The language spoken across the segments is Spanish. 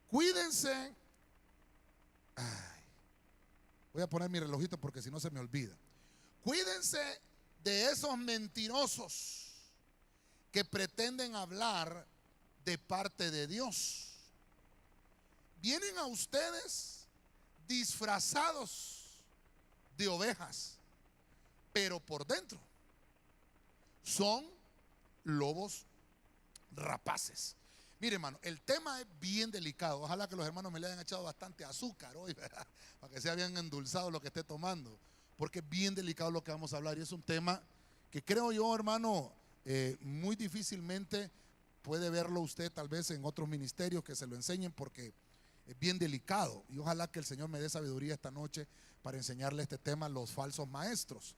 Cuídense. Ay, voy a poner mi relojito porque si no se me olvida. Cuídense de esos mentirosos que pretenden hablar de parte de Dios. Vienen a ustedes disfrazados de ovejas, pero por dentro son lobos rapaces. Mire, hermano, el tema es bien delicado. Ojalá que los hermanos me le hayan echado bastante azúcar hoy, ¿verdad? Para que sea bien endulzado lo que esté tomando, porque es bien delicado lo que vamos a hablar. Y es un tema que creo yo, hermano, muy difícilmente puede verlo usted tal vez en otros ministerios que se lo enseñen, porque es bien delicado. Y ojalá que el Señor me dé sabiduría esta noche para enseñarle este tema a los falsos maestros.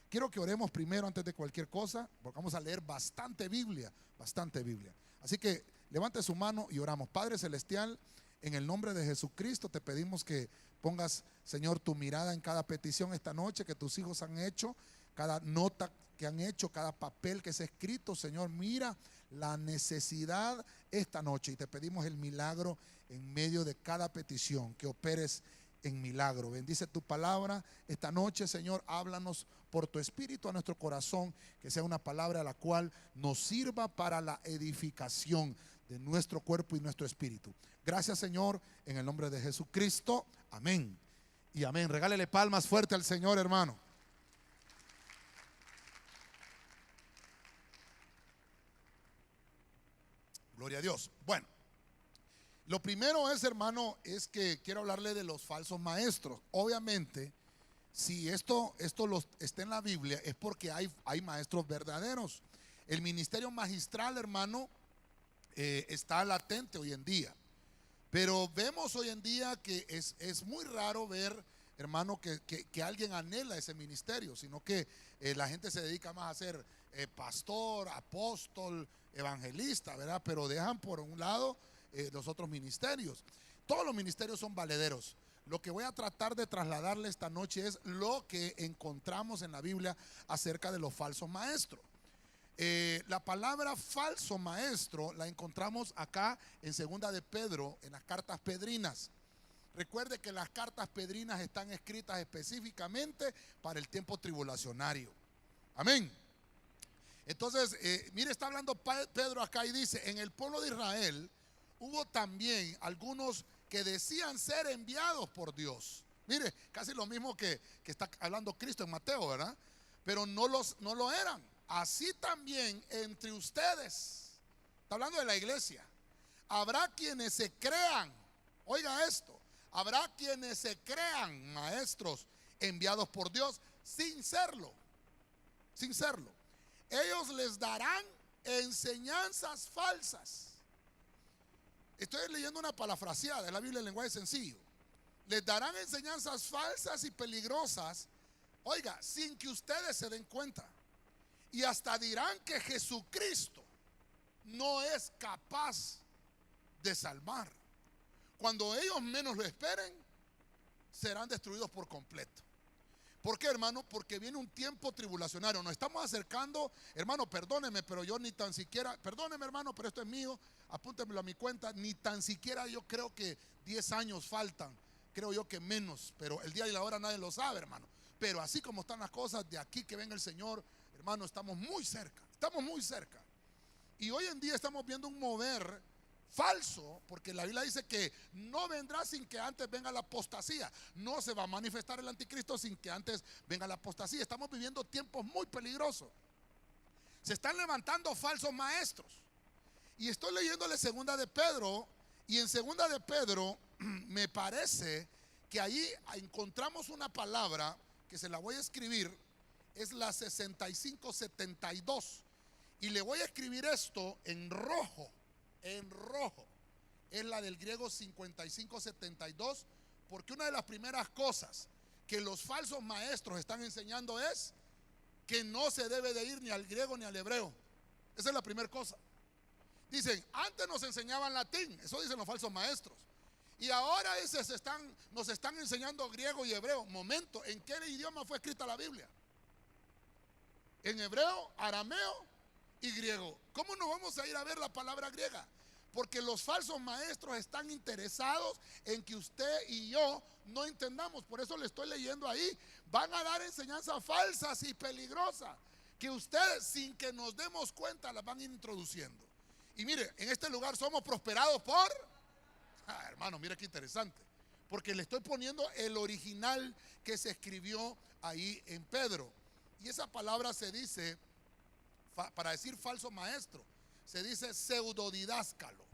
Quiero que oremos primero antes de cualquier cosa, porque vamos a leer bastante Biblia, bastante Biblia. Así que levante su mano y oramos. Padre Celestial, en el nombre de Jesucristo te pedimos que pongas, Señor, tu mirada en cada petición esta noche que tus hijos han hecho, cada nota que han hecho, cada papel que se ha escrito. Señor, mira la necesidad esta noche y te pedimos el milagro en medio de cada petición, que operes en milagro. Bendice tu palabra esta noche, Señor. Háblanos por tu espíritu a nuestro corazón, que sea una palabra a la cual nos sirva para la edificación de nuestro cuerpo y nuestro espíritu. Gracias, Señor, en el nombre de Jesucristo. Amén y amén. Regálele palmas fuerte al Señor, hermano. Gloria a Dios. Bueno, lo primero es, hermano, es que quiero hablarle de los falsos maestros. Obviamente, si esto está en la Biblia, es porque hay maestros verdaderos. El ministerio magistral, hermano, está latente hoy en día. Pero vemos hoy en día que es muy raro ver, hermano, que alguien anhela ese ministerio, sino que la gente se dedica más a ser pastor, apóstol, evangelista, ¿verdad? Pero dejan por un lado los otros ministerios. Todos los ministerios son valederos. Lo que voy a tratar de trasladarle esta noche es lo que encontramos en la Biblia acerca de los falsos maestros. La palabra falso maestro la encontramos acá en segunda de Pedro, en las cartas pedrinas. Recuerde que las cartas pedrinas están escritas específicamente para el tiempo tribulacionario. Amén. Entonces, mire, está hablando Pedro acá y dice: en el pueblo de Israel hubo también algunos que decían ser enviados por Dios. Mire, casi lo mismo que está hablando Cristo en Mateo, ¿verdad? Pero no lo eran. Así también entre ustedes, está hablando de la iglesia, habrá quienes se crean, oiga esto, habrá quienes se crean maestros enviados por Dios sin serlo, sin serlo. Ellos les darán enseñanzas falsas. Estoy leyendo una parafraseada de la Biblia en lenguaje sencillo. Les darán enseñanzas falsas y peligrosas, oiga, sin que ustedes se den cuenta. Y hasta dirán que Jesucristo no es capaz de salvar. Cuando ellos menos lo esperen, serán destruidos por completo. ¿Por qué, hermano? Porque viene un tiempo tribulacionario. Nos estamos acercando, hermano, perdóneme, pero yo ni tan siquiera, perdóneme, hermano, pero esto es mío, apúntemelo a mi cuenta, ni tan siquiera yo creo que 10 años faltan, creo yo que menos, pero el día y la hora nadie lo sabe, hermano. Pero así como están las cosas, de aquí que venga el Señor, hermano, estamos muy cerca, estamos muy cerca. Y hoy en día estamos viendo un mover falso, porque la Biblia dice que no vendrá sin que antes venga la apostasía. No se va a manifestar el anticristo sin que antes venga la apostasía. Estamos viviendo tiempos muy peligrosos. Se están levantando falsos maestros. Y estoy leyéndole segunda de Pedro, y en segunda de Pedro me parece que allí encontramos una palabra que se la voy a escribir. Es la 6572. Y le voy a escribir esto en rojo. En rojo. Es la del griego 5572. Porque una de las primeras cosas que los falsos maestros están enseñando es que no se debe de ir ni al griego ni al hebreo. Esa es la primera cosa. Dicen, antes nos enseñaban latín. Eso dicen los falsos maestros. Y ahora nos están enseñando griego y hebreo. Momento, ¿en qué idioma fue escrita la Biblia? En hebreo, arameo y griego. ¿Cómo no vamos a ir a ver la palabra griega? Porque los falsos maestros están interesados en que usted y yo no entendamos. Por eso le estoy leyendo ahí. Van a dar enseñanzas falsas y peligrosas que ustedes, sin que nos demos cuenta, las van introduciendo. Y mire, en este lugar somos prosperados por... hermano, mire qué interesante. Porque le estoy poniendo el original que se escribió ahí en Pedro. Y esa palabra se dice, para decir falso maestro, se dice pseudodidáscalo.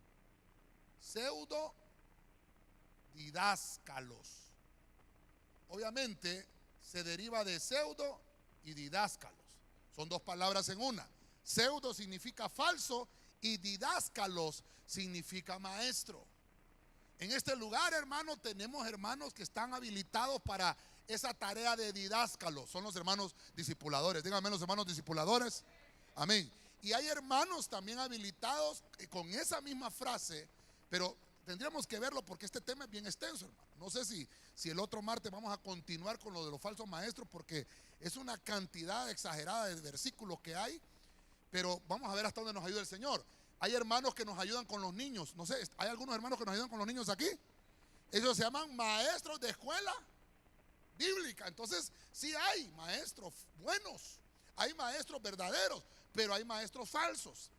Pseudodidáscalos. Obviamente se deriva de pseudo y didáscalos. Son dos palabras en una. Pseudo significa falso y didáscalos significa maestro. En este lugar, hermano, tenemos hermanos que están habilitados para esa tarea de didáscalos. Son los hermanos discipuladores. Díganme, los hermanos discipuladores. Amén. Y hay hermanos también habilitados con esa misma frase, pero tendríamos que verlo porque este tema es bien extenso, hermano. No sé si el otro martes vamos a continuar con lo de los falsos maestros, porque es una cantidad exagerada de versículos que hay, pero vamos a ver hasta dónde nos ayuda el Señor. Hay hermanos que nos ayudan con los niños. No sé, ¿hay algunos hermanos que nos ayudan con los niños aquí? Ellos se llaman maestros de escuela bíblica. Entonces, sí hay maestros buenos, hay maestros verdaderos, pero hay maestros falsos.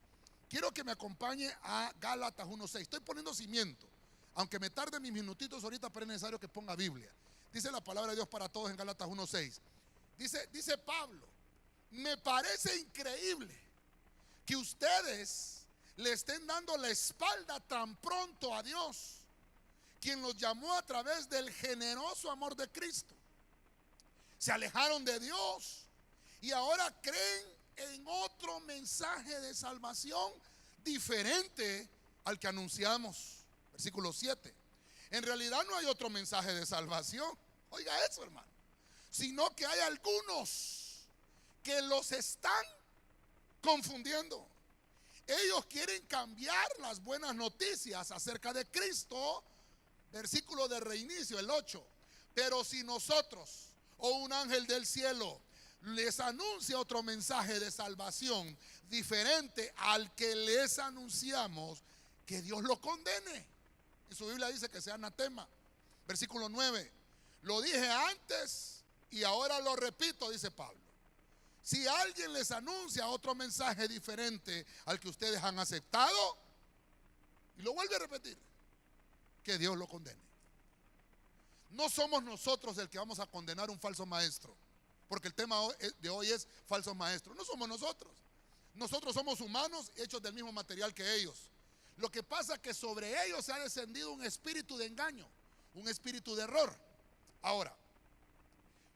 Quiero que me acompañe a Gálatas 1:6. Estoy poniendo cimiento, aunque me tarde mis minutitos ahorita, pero es necesario que ponga Biblia. Dice la palabra de Dios para todos en Gálatas 1:6. Dice Pablo: me parece increíble que ustedes le estén dando la espalda tan pronto a Dios, quien los llamó a través del generoso amor de Cristo. Se alejaron de Dios y ahora creen en otro mensaje de salvación diferente al que anunciamos. Versículo 7. En realidad no hay otro mensaje de salvación. Oiga eso, hermano. Sino que hay algunos que los están confundiendo. Ellos quieren cambiar las buenas noticias acerca de Cristo. Versículo de reinicio, el 8. Pero si nosotros o un ángel del cielo les anuncia otro mensaje de salvación diferente al que les anunciamos, que Dios lo condene. En su Biblia dice que sea anatema. Versículo 9. Lo dije antes y ahora lo repito, dice Pablo. Si alguien les anuncia otro mensaje diferente al que ustedes han aceptado, y lo vuelve a repetir, que Dios lo condene. No somos nosotros el que vamos a condenar un falso maestro, porque el tema de hoy es falsos maestros. No somos nosotros. Nosotros somos humanos hechos del mismo material que ellos. Lo que pasa es que sobre ellos se ha descendido un espíritu de engaño, un espíritu de error. Ahora,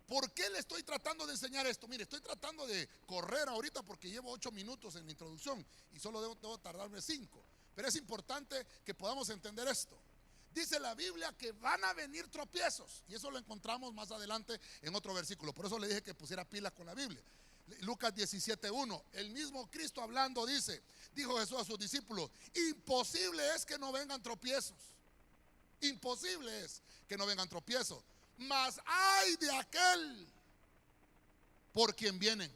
¿por qué le estoy tratando de enseñar esto? Mire, estoy tratando de correr ahorita porque llevo 8 minutos en la introducción y solo debo tardarme 5. Pero es importante que podamos entender esto. Dice la Biblia que van a venir tropiezos, y eso lo encontramos más adelante en otro versículo. Por eso le dije que pusiera pilas con la Biblia. Lucas 17:1. El mismo Cristo hablando dijo Jesús a sus discípulos: imposible es que no vengan tropiezos. Imposible es que no vengan tropiezos. Mas ay de aquel por quien vienen.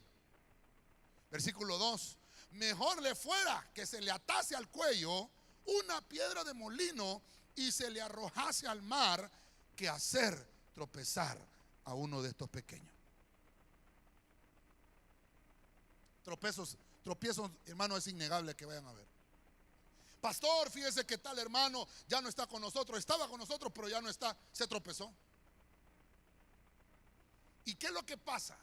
Versículo 2. Mejor le fuera que se le atase al cuello una piedra de molino y se le arrojase al mar, que hacer tropezar a uno de estos pequeños. Tropiezos, hermano, es innegable que vayan a ver. Pastor, fíjese que tal hermano ya no está con nosotros. Estaba con nosotros, pero ya no está. Se tropezó. ¿Y qué es lo que pasa?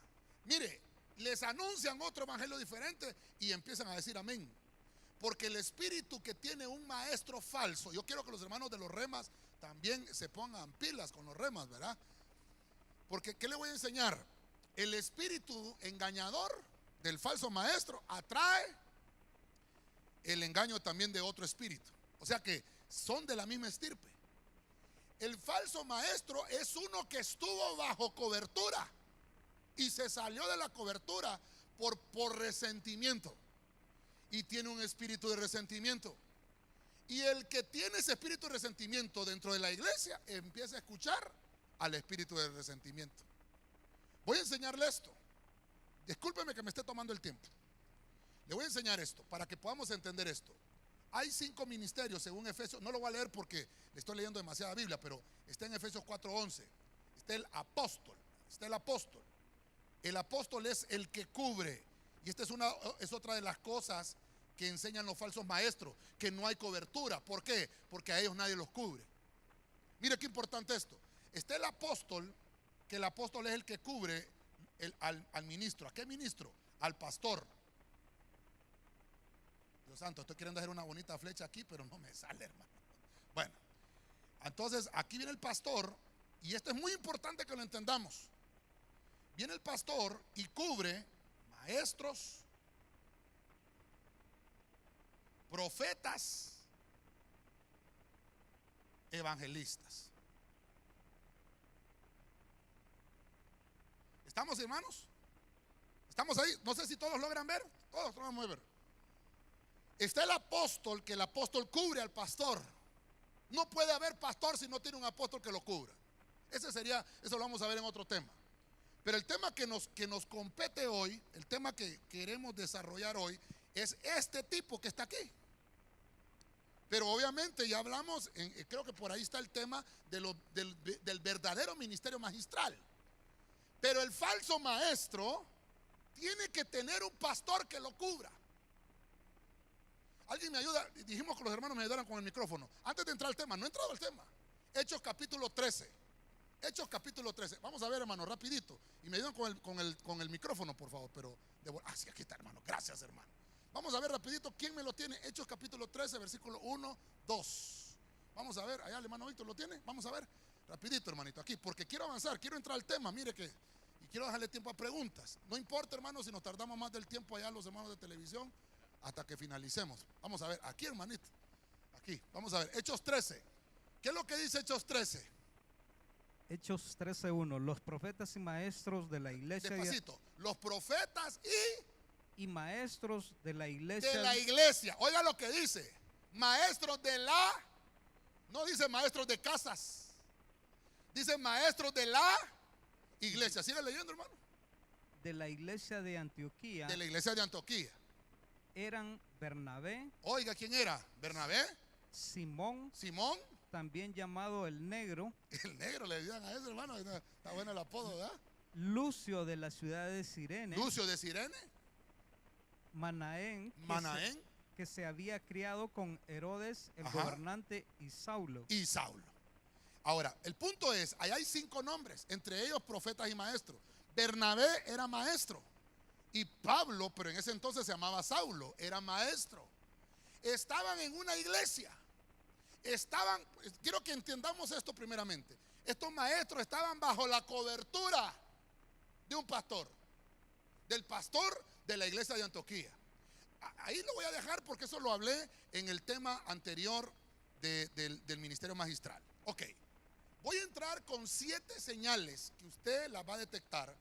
Mire, les anuncian otro evangelio diferente y empiezan a decir amén. Porque el espíritu que tiene un maestro falso, yo quiero que los hermanos de los remas también se pongan pilas con los remas, ¿verdad? Porque ¿qué le voy a enseñar? El espíritu engañador del falso maestro atrae el engaño también de otro espíritu. O sea que son de la misma estirpe. El falso maestro es uno que estuvo bajo cobertura y se salió de la cobertura por resentimiento. Y tiene un espíritu de resentimiento. Y el que tiene ese espíritu de resentimiento dentro de la iglesia empieza a escuchar al espíritu de resentimiento. Voy a enseñarle esto. Discúlpeme que me esté tomando el tiempo. Le voy a enseñar esto para que podamos entender esto. Hay 5 ministerios según Efesios. No lo voy a leer porque le estoy leyendo demasiada Biblia, pero está en Efesios 4:11. Está el apóstol. Está el apóstol. El apóstol es el que cubre. Y esta es otra de las cosas que enseñan los falsos maestros, que no hay cobertura. ¿Por qué? Porque a ellos nadie los cubre. Mire qué importante esto. Está el apóstol, que el apóstol es el que cubre al ministro. ¿A qué ministro? Al pastor. Dios santo, estoy queriendo hacer una bonita flecha aquí, pero no me sale, hermano. Bueno, entonces aquí viene el pastor, y esto es muy importante que lo entendamos. Viene el pastor y cubre maestros, profetas, evangelistas. ¿Estamos, hermanos? ¿Estamos ahí? No sé si todos logran ver. Todos logramos ver. Está el apóstol, que el apóstol cubre al pastor. No puede haber pastor si no tiene un apóstol que lo cubra. Eso lo vamos a ver en otro tema. Pero el tema que nos compete hoy, el tema que queremos desarrollar hoy, es este tipo que está aquí. Pero obviamente ya hablamos, creo que por ahí está el tema del verdadero ministerio magistral. Pero el falso maestro tiene que tener un pastor que lo cubra. Alguien me ayuda. Dijimos que los hermanos me ayudaran con el micrófono. Antes de entrar al tema, no he entrado al tema. Hechos capítulo 13. Hechos capítulo 13. Vamos a ver, hermano, rapidito. Y me ayudan con el micrófono, por favor. Pero, sí, aquí está, hermano. Gracias, hermano. Vamos a ver rapidito. ¿Quién me lo tiene? Hechos capítulo 13, versículo 1, 2. Vamos a ver. Allá el hermano Víctor lo tiene. Vamos a ver. Rapidito, hermanito, aquí. Porque quiero avanzar, quiero entrar al tema. Mire que... Y quiero dejarle tiempo a preguntas. No importa, hermano, si nos tardamos más del tiempo allá los hermanos de televisión, hasta que finalicemos. Vamos a ver, aquí, hermanito. Aquí, vamos a ver. Hechos 13. ¿Qué es lo que dice Hechos 13? Hechos 13:1. Los profetas y maestros de la iglesia. Despacito. Los profetas y maestros de la iglesia. De la iglesia. Oiga lo que dice. Maestros de la... No dice maestros de casas. Dice maestros de la iglesia. ¿Sigue leyendo, hermano? De la iglesia de Antioquía. De la iglesia de Antioquía. Eran Bernabé. Oiga, ¿quién era? Bernabé. Simón. También llamado el Negro. El Negro le decían a ese, hermano. Está bueno el apodo, ¿verdad? Lucio de la ciudad de Cirene. Lucio de Cirene. Manaén. Que se había criado con Herodes, el gobernante, y Saulo. Ahora, el punto es, ahí hay 5 nombres, entre ellos profetas y maestros. Bernabé era maestro. Y Pablo, pero en ese entonces se llamaba Saulo, era maestro. Estaban en una iglesia. Quiero que entendamos esto primeramente. Estos maestros estaban bajo la cobertura de un pastor. Del pastor de la iglesia de Antioquía. Ahí lo voy a dejar porque eso lo hablé en el tema anterior del ministerio magistral. Ok. Voy a entrar con 7 señales que usted las va a detectar.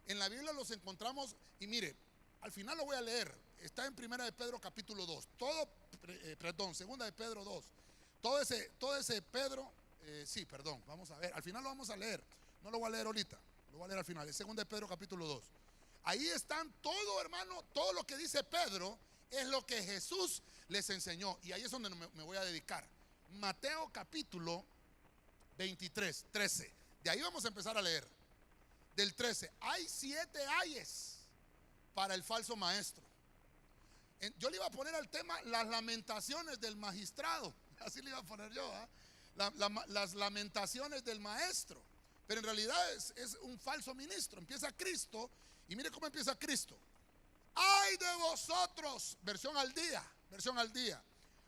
En la Biblia los encontramos, y mire, al final lo voy a leer. Está en Primera de Pedro capítulo 2. Segunda de Pedro 2. Todo ese Pedro, vamos a ver. Al final lo vamos a leer. No lo voy a leer ahorita, lo voy a leer al final. Es Segunda de Pedro capítulo 2. Ahí están todo, hermano, todo lo que dice Pedro es lo que Jesús les enseñó. Y ahí es donde me voy a dedicar. Mateo capítulo 23, 13. De ahí vamos a empezar a leer. Del 13. Hay 7 ayes para el falso maestro. Yo le iba a poner al tema las lamentaciones del magistrado. Así le iba a poner yo, las lamentaciones del maestro. Pero en realidad es un falso ministro. Empieza Cristo. Y mire cómo empieza Cristo. Ay de vosotros, versión al día,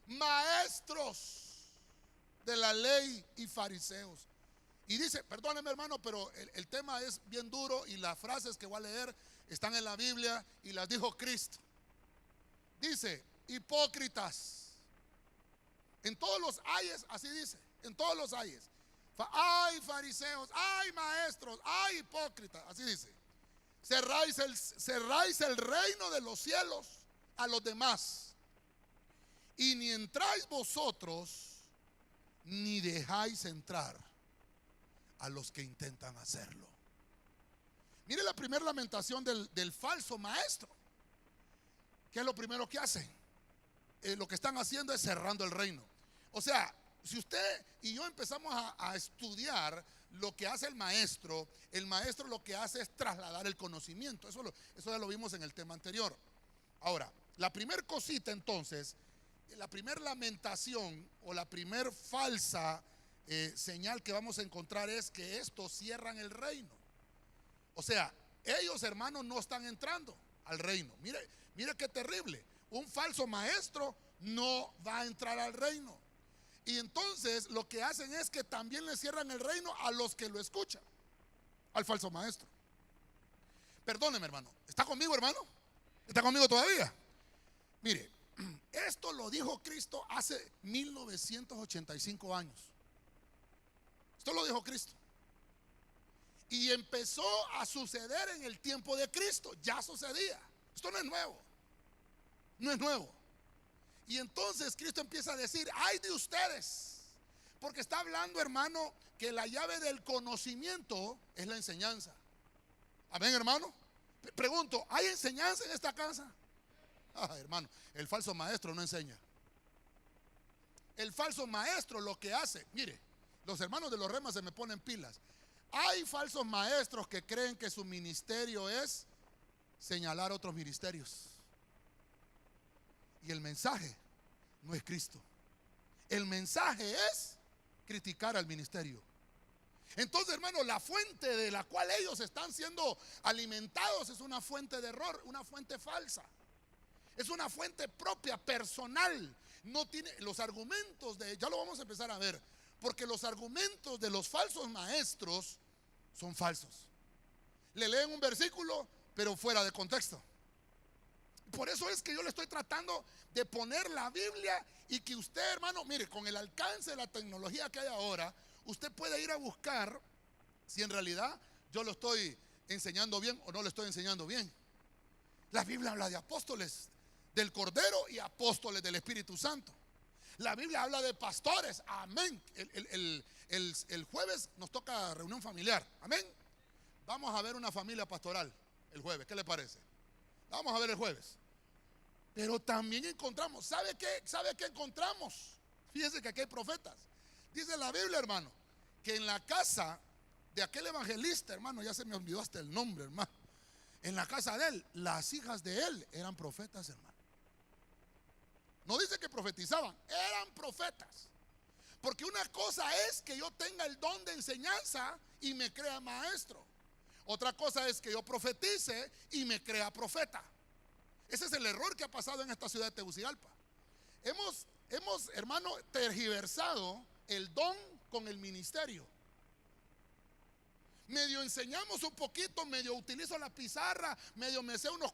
maestros de la ley y fariseos. Y dice, perdóneme, hermano, pero el tema es bien duro y las frases que voy a leer están en la Biblia y las dijo Cristo. Dice, hipócritas. En todos los ayes, así dice, en todos los ayes. Ay fariseos, ay maestros, ay hipócritas, así dice. Cerráis el reino de los cielos a los demás, y ni entráis vosotros, ni dejáis entrar a los que intentan hacerlo. Mire la primera lamentación del falso maestro. ¿Qué es lo primero que hacen? lo que están haciendo es cerrando el reino. O sea, si usted y yo empezamos a estudiar lo que hace el maestro lo que hace es trasladar el conocimiento. Eso ya lo vimos en el tema anterior. Ahora, la primer cosita entonces, la primer lamentación o la primer falsa señal que vamos a encontrar es que estos cierran el reino. O sea, ellos, hermanos, no están entrando al reino. Mire qué terrible. Un falso maestro no va a entrar al reino. Y entonces lo que hacen es que también le cierran el reino a los que lo escuchan, al falso maestro. Perdóneme, hermano. ¿Está conmigo, hermano? ¿Está conmigo todavía? Mire, esto lo dijo Cristo hace 1985 años. Esto lo dijo Cristo. Y empezó a suceder en el tiempo de Cristo. Ya sucedía. Esto no es nuevo. No es nuevo. Y entonces Cristo empieza a decir: ay de ustedes, porque está hablando, hermano, que la llave del conocimiento es la enseñanza. Amén, hermano. Pregunto, ¿hay enseñanza en esta casa? Hermano, el falso maestro no enseña. El falso maestro lo que hace, mire, los hermanos de los remas se me ponen pilas. Hay falsos maestros que creen que su ministerio es señalar otros ministerios. Y el mensaje no es Cristo. El mensaje es criticar al ministerio. Entonces, hermano, la fuente de la cual ellos están siendo alimentados es una fuente de error, una fuente falsa. Es una fuente propia, personal. No tiene los argumentos ya lo vamos a empezar a ver, porque los argumentos de los falsos maestros son falsos. Le leen un versículo, pero fuera de contexto. Por eso es que yo le estoy tratando de poner la Biblia, y que usted, hermano, mire, con el alcance de la tecnología que hay ahora, usted puede ir a buscar si en realidad yo lo estoy enseñando bien o no lo estoy enseñando bien. La Biblia habla de apóstoles del Cordero y apóstoles del Espíritu Santo. La Biblia habla de pastores. Amén. El jueves nos toca reunión familiar. Amén. Vamos a ver una familia pastoral el jueves. ¿Qué le parece? Vamos a ver el jueves. Pero también encontramos, ¿sabe qué encontramos? Fíjense que aquí hay profetas. Dice la Biblia, hermano, que en la casa de aquel evangelista, hermano, ya se me olvidó hasta el nombre, hermano. En la casa de él, las hijas de él eran profetas, hermano. No dice que profetizaban, eran profetas. Porque una cosa es que yo tenga el don de enseñanza y me crea maestro. Otra cosa es que yo profetice y me crea profeta. Ese es el error que ha pasado en esta ciudad de Tegucigalpa. Hemos, hermano, tergiversado el don con el ministerio. Medio enseñamos un poquito, medio utilizo la pizarra, medio me sé unos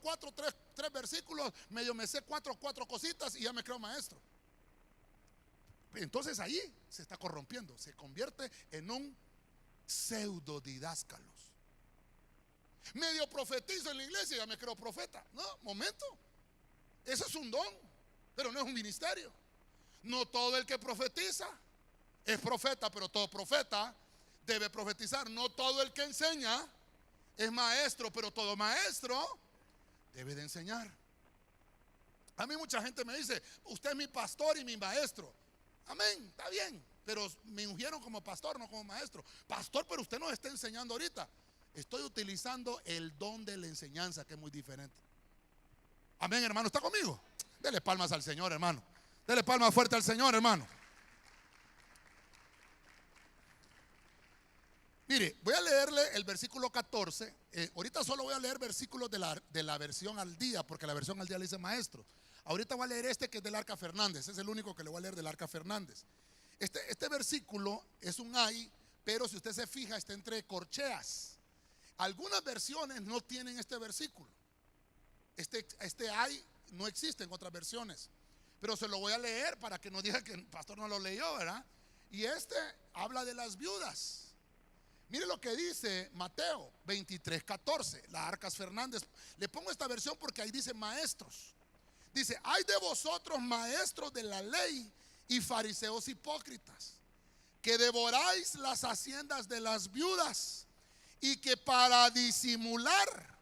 tres versículos, medio me sé cuatro cositas y ya me creo maestro. Entonces ahí se está corrompiendo, se convierte en un pseudo didáscalos. Medio profetizo en la iglesia y ya me creo profeta. No, momento. Eso es un don, pero no es un ministerio. No todo el que profetiza es profeta, pero todo profeta debe profetizar. No todo el que enseña es maestro, pero todo maestro debe de enseñar. A mí mucha gente me dice: usted es mi pastor y mi maestro. Amén, está bien, pero me ungieron como pastor, no como maestro. Pastor, pero usted nos está enseñando ahorita. Estoy utilizando el don de la enseñanza, que es muy diferente. Amén, hermano, ¿está conmigo? Dele palmas al Señor, hermano. Dele palmas fuerte al Señor, hermano. Mire, voy a leerle el versículo 14. Ahorita solo voy a leer versículos de la versión al día, porque la versión al día le dice maestro. Ahorita voy a leer que es del Arca Fernández. Es el único que le voy a leer del Arca Fernández. Este versículo es un ay, pero si usted se fija está entre corcheas. Algunas versiones no tienen este versículo. Este ay no existe en otras versiones, pero se lo voy a leer para que no diga que el pastor no lo leyó, ¿verdad? Y habla de las viudas. Mire lo que dice Mateo 23:14, la Arcas Fernández. Le pongo esta versión porque ahí dice maestros. Dice: ay de vosotros, maestros de la ley y fariseos hipócritas, que devoráis las haciendas de las viudas y que para disimular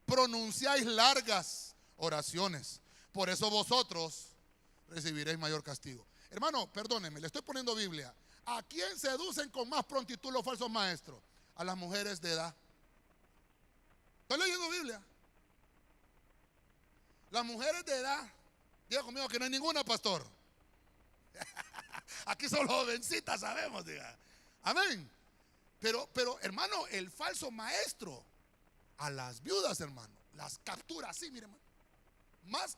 pronunciáis largas oraciones. Por eso vosotros recibiréis mayor castigo. Hermano, perdónenme, le estoy poniendo Biblia. ¿A quién seducen con más prontitud los falsos maestros? A las mujeres de edad. Estoy leyendo Biblia. Las mujeres de edad. Diga conmigo que no hay ninguna, pastor. Aquí son los jovencitas, sabemos, diga. Amén. Pero hermano, el falso maestro a las viudas, hermano, las captura así, mire, hermano. Más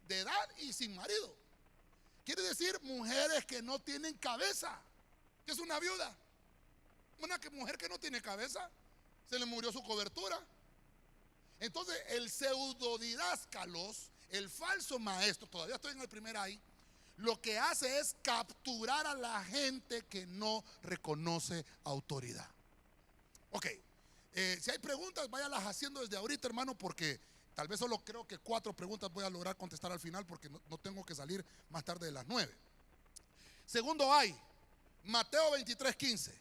de edad y sin marido. Quiere decir mujeres que no tienen cabeza. ¿Qué es una viuda? Una mujer que no tiene cabeza. Se le murió su cobertura. Entonces el pseudodidáscalos, el falso maestro, todavía estoy en el primer ahí, lo que hace es capturar a la gente que no reconoce autoridad. Ok, si hay preguntas, váyalas haciendo desde ahorita, hermano, porque tal vez solo creo que 4 preguntas voy a lograr contestar al final, porque no tengo que salir más tarde de las 9. Segundo hay, Mateo 23:15.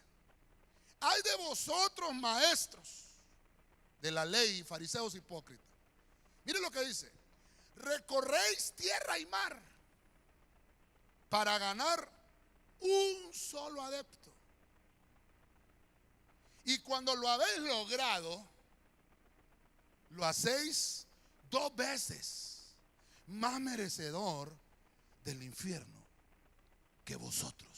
Hay de vosotros, maestros de la ley, fariseos hipócritas. Miren lo que dice: recorréis tierra y mar para ganar un solo adepto. Y cuando lo habéis logrado, lo hacéis 2 veces más merecedor del infierno que vosotros.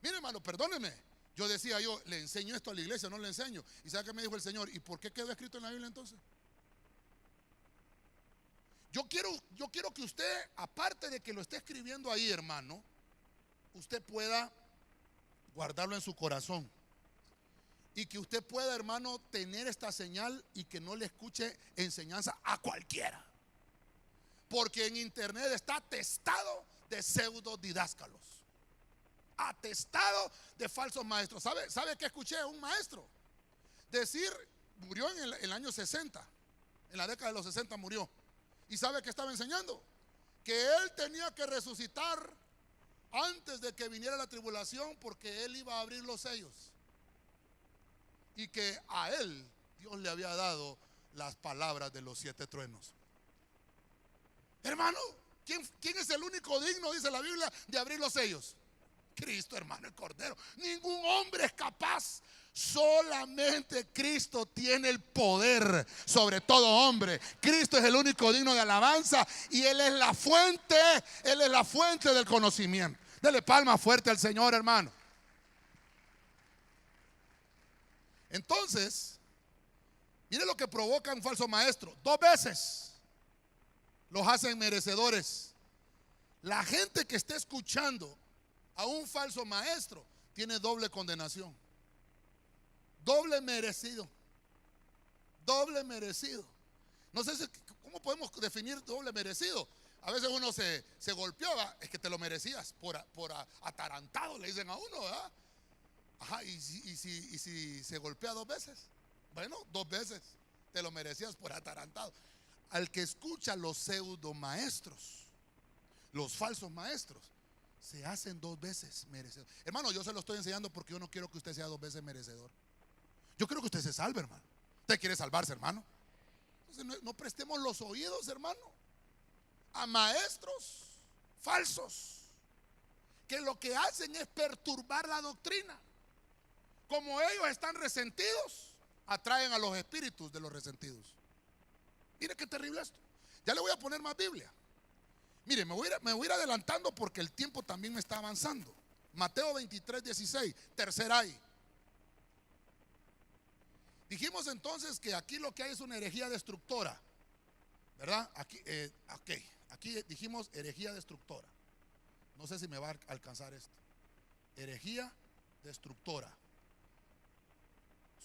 Mire, hermano, perdóneme. Yo decía, le enseño esto a la iglesia, no le enseño. ¿Y sabe qué me dijo el Señor? ¿Y por qué quedó escrito en la Biblia entonces? Yo quiero que usted, aparte de que lo esté escribiendo ahí, hermano, usted pueda guardarlo en su corazón. Y que usted pueda, hermano, tener esta señal y que no le escuche enseñanza a cualquiera. Porque en internet está atestado de pseudodidáscalos, atestado de falsos maestros. ¿Sabe qué escuché a un maestro decir? Murió en el año 60, en la década de los 60 murió. ¿Y sabe qué estaba enseñando? Que él tenía que resucitar antes de que viniera la tribulación, porque él iba a abrir los sellos. Y que a él Dios le había dado las palabras de los 7 truenos. Hermano, ¿quién es el único digno, dice la Biblia, de abrir los sellos? Cristo, hermano, el Cordero. Ningún hombre es capaz. Solamente Cristo tiene el poder sobre todo hombre. Cristo es el único digno de alabanza y Él es la fuente. Él es la fuente del conocimiento. Dele palma fuerte al Señor, hermano. Entonces, mire lo que provoca un falso maestro. 2 veces los hacen merecedores. La gente que esté escuchando a un falso maestro tiene doble condenación, doble merecido, doble merecido. No sé cómo podemos definir doble merecido. A veces uno se golpeaba, es que te lo merecías por atarantado, le dicen a uno, ¿verdad? Ajá, y si se golpea 2 veces, bueno, 2 veces te lo merecías por atarantado. Al que escucha los pseudo maestros, los falsos maestros, se hacen 2 veces merecedor. Hermano, yo se lo estoy enseñando porque yo no quiero que usted sea 2 veces merecedor. Yo quiero que usted se salve, hermano. ¿Usted quiere salvarse, hermano? Entonces no prestemos los oídos, hermano, a maestros falsos que lo que hacen es perturbar la doctrina. Como ellos están resentidos, atraen a los espíritus de los resentidos. Mire qué terrible esto. Ya le voy a poner más Biblia. Mire, me voy a ir adelantando porque el tiempo también me está avanzando. Mateo 23:16, tercer ahí. Dijimos entonces que aquí lo que hay es una herejía destructora, ¿verdad? Aquí dijimos herejía destructora. No sé si me va a alcanzar esto. Herejía destructora.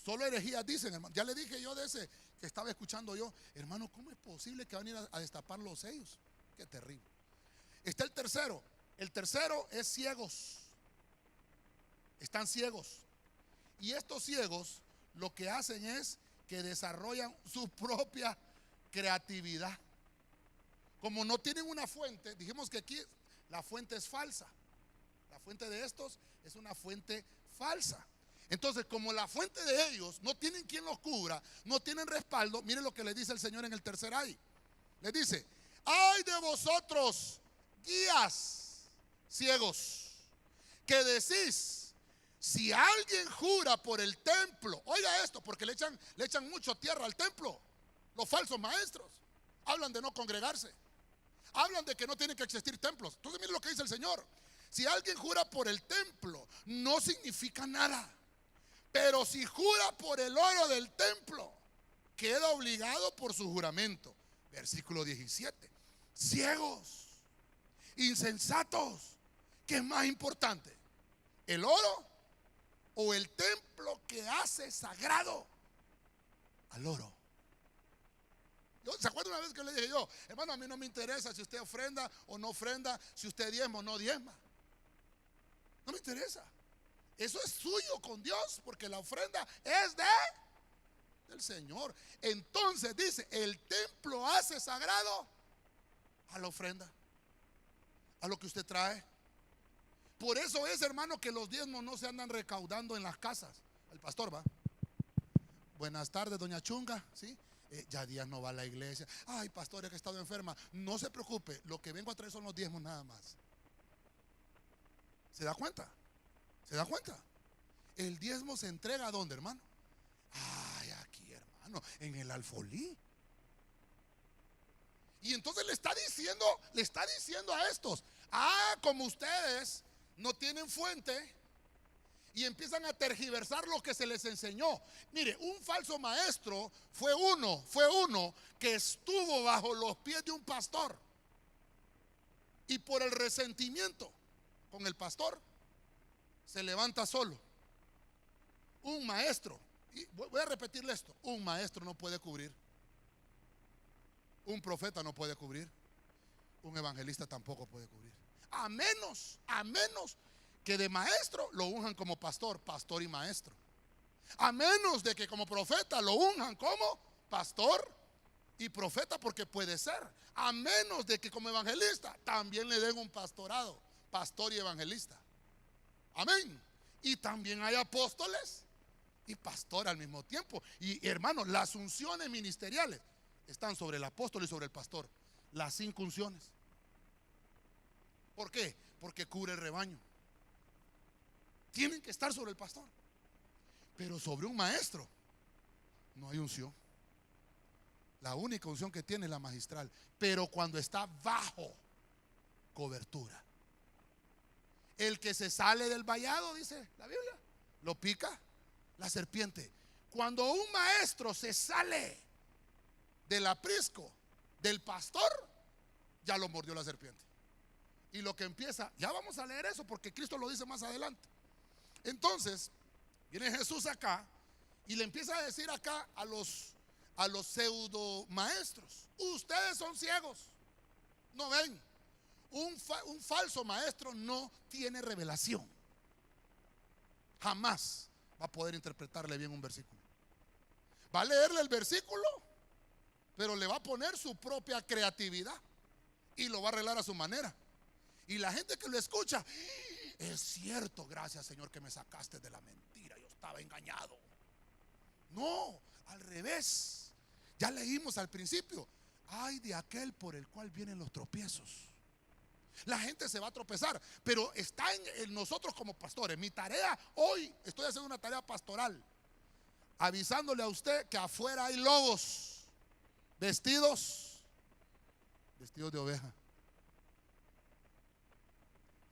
Solo herejías dicen, hermano. Ya le dije yo de ese que estaba escuchando yo, hermano, ¿cómo es posible que van a ir a destapar los sellos? Qué terrible. Está el tercero. El tercero es ciegos. Están ciegos. Y estos ciegos lo que hacen es que desarrollan su propia creatividad. Como no tienen una fuente, dijimos que aquí la fuente es falsa. La fuente de estos es una fuente falsa. Entonces, como la fuente de ellos no tienen quien los cubra, no tienen respaldo, miren lo que le dice el Señor en el tercer ay. Le dice: ay de vosotros, guías ciegos que decís, si alguien jura por el templo, oiga esto, porque le echan mucho tierra al templo. Los falsos maestros hablan de no congregarse, hablan de que no tienen que existir templos. Entonces miren lo que dice el Señor: si alguien jura por el templo, no significa nada, pero si jura por el oro del templo, queda obligado por su juramento. Versículo 17. Ciegos, insensatos, ¿qué es más importante? ¿El oro o el templo que hace sagrado al oro? ¿Se acuerdan una vez que le dije yo, hermano, a mí no me interesa si usted ofrenda o no ofrenda, si usted diezma o no diezma? No me interesa. Eso es suyo con Dios, porque la ofrenda es del Señor. Entonces dice, el templo hace sagrado a la ofrenda, a lo que usted trae. Por eso es, hermano, que los diezmos no se andan recaudando en las casas. El pastor va: buenas tardes, doña Chunga, ¿sí? Ya días no va a la iglesia. Ay, pastora, que he estado enferma. No se preocupe, lo que vengo a traer son los diezmos nada más. ¿Se da cuenta? ¿Se da cuenta? El diezmo se entrega ¿a dónde, hermano? Ay, aquí, hermano, en el alfolí. Y entonces le está diciendo a estos: como ustedes no tienen fuente, y empiezan a tergiversar lo que se les enseñó. Mire, un falso maestro fue uno que estuvo bajo los pies de un pastor, y por el resentimiento con el pastor se levanta solo. Un maestro, y voy a repetirle esto: un maestro no puede cubrir, un profeta no puede cubrir, un evangelista tampoco puede cubrir, a menos que de maestro lo unjan como pastor y maestro. A menos de que como profeta lo unjan como pastor y profeta, porque puede ser. A menos de que como evangelista también le den un pastorado, pastor y evangelista. Amén. Y también hay apóstoles y pastor al mismo tiempo. Y hermanos, las unciones ministeriales están sobre el apóstol y sobre el pastor. Las 5 unciones. ¿Por qué? Porque cubre el rebaño. Tienen que estar sobre el pastor. Pero sobre un maestro no hay unción. La única unción que tiene es la magistral. Pero cuando está bajo cobertura, el que se sale del vallado, dice la Biblia, lo pica la serpiente. Cuando un maestro se sale del aprisco del pastor, ya lo mordió la serpiente. Y lo que empieza, ya vamos a leer eso porque Cristo lo dice más adelante. Entonces viene Jesús acá y le empieza a decir acá a los pseudo maestros: ustedes son ciegos, no ven. Un falso maestro no tiene revelación. Jamás va a poder interpretarle bien un versículo. Va a leerle el versículo, pero le va a poner su propia creatividad y lo va a arreglar a su manera. Y la gente que lo escucha: es cierto, gracias Señor que me sacaste de la mentira, yo estaba engañado. No, al revés. Ya leímos al principio: ay de aquel por el cual vienen los tropiezos. La gente se va a tropezar, pero está en nosotros como pastores. Mi tarea hoy, estoy haciendo una tarea pastoral, avisándole a usted que afuera hay lobos vestidos de oveja.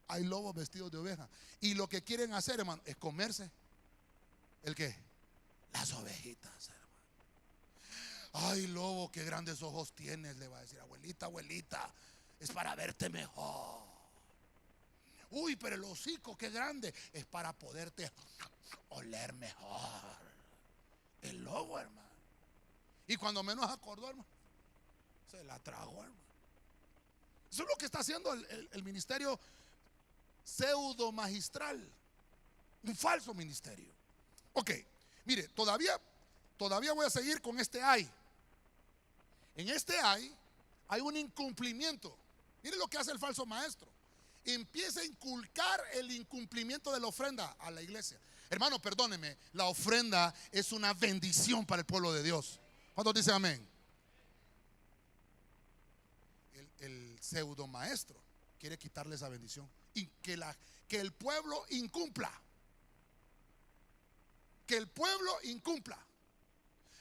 Hay lobos vestidos de oveja. Y lo que quieren hacer, hermano, es comerse ¿el qué? Las ovejitas, hermano. Ay, lobo, qué grandes ojos tienes, le va a decir: abuelita, es para verte mejor. Uy, pero el hocico, qué grande, es para poderte oler mejor. El lobo, hermano. Y cuando menos acordó, hermano, se la tragó, hermano. Eso es lo que está haciendo el ministerio pseudo magistral, un falso ministerio. Ok, mire, todavía voy a seguir con este hay. En este hay un incumplimiento. Mire lo que hace el falso maestro: empieza a inculcar el incumplimiento de la ofrenda a la iglesia. Hermano, perdóneme, la ofrenda es una bendición para el pueblo de Dios. ¿Cuántos dicen amén? El pseudo maestro quiere quitarle esa bendición y que el pueblo incumpla. Que el pueblo incumpla.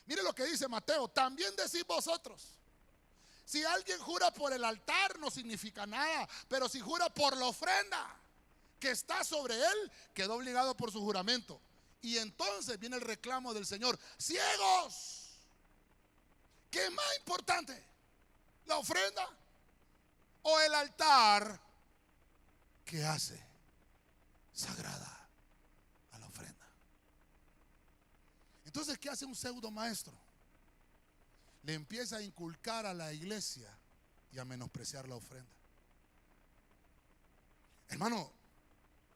Mire lo que dice Mateo: también decís vosotros, si alguien jura por el altar no significa nada, pero si jura por la ofrenda que está sobre él, quedó obligado por su juramento. Y entonces viene el reclamo del Señor: ciegos, ¿qué es más importante? ¿La ofrenda o el altar que hace sagrada a la ofrenda? Entonces, ¿qué hace un pseudo maestro? Le empieza a inculcar a la iglesia y a menospreciar la ofrenda. Hermano,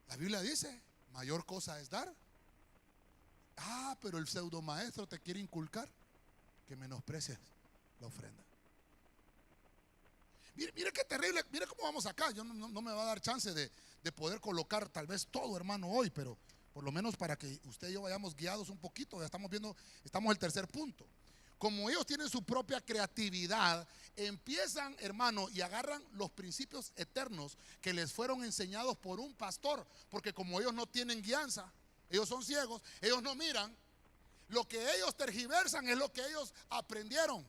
la Biblia dice: mayor cosa es dar. Pero el pseudo maestro te quiere inculcar que menosprecies la ofrenda. Mire qué terrible, mire cómo vamos acá. Yo no me va a dar chance de poder colocar tal vez todo, hermano, hoy, pero por lo menos para que usted y yo vayamos guiados un poquito. Ya estamos viendo, estamos en el tercer punto. Como ellos tienen su propia creatividad, empiezan, hermano, y agarran los principios eternos que les fueron enseñados por un pastor, porque como ellos no tienen guianza, ellos son ciegos, ellos no miran, lo que ellos tergiversan es lo que ellos aprendieron.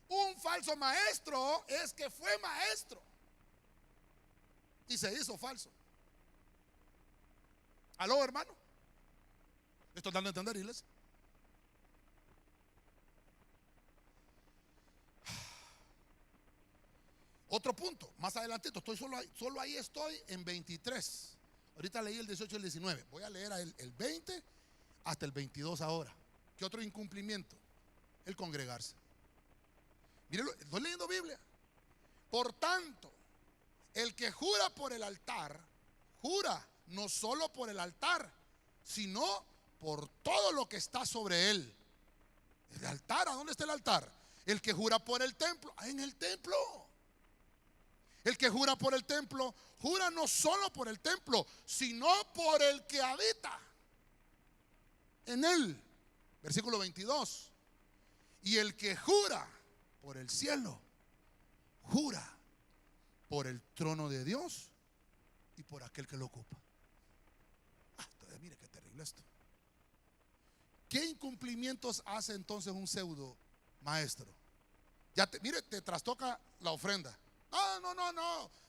Un falso maestro es que fue maestro y se hizo falso. ¿Aló, hermano? ¿Estoy dando a entender, iglesia? Otro punto, más adelantito, estoy solo ahí estoy en 23. Ahorita leí el 18 y el 19. Voy a leer el 20 hasta el 22 ahora. ¿Qué otro incumplimiento? El congregarse. Mire, estoy leyendo Biblia. Por tanto, el que jura por el altar, jura no solo por el altar, sino por todo lo que está sobre él. El altar, ¿a dónde está el altar? El que jura por el templo, en el templo. El que jura por el templo, jura no solo por el templo, sino por el que habita en él. Versículo 22. Y el que jura por el cielo, jura por el trono de Dios y por aquel que lo ocupa. Entonces mire qué terrible esto. ¿Qué incumplimientos hace entonces un pseudo maestro? Mire, te trastoca la ofrenda.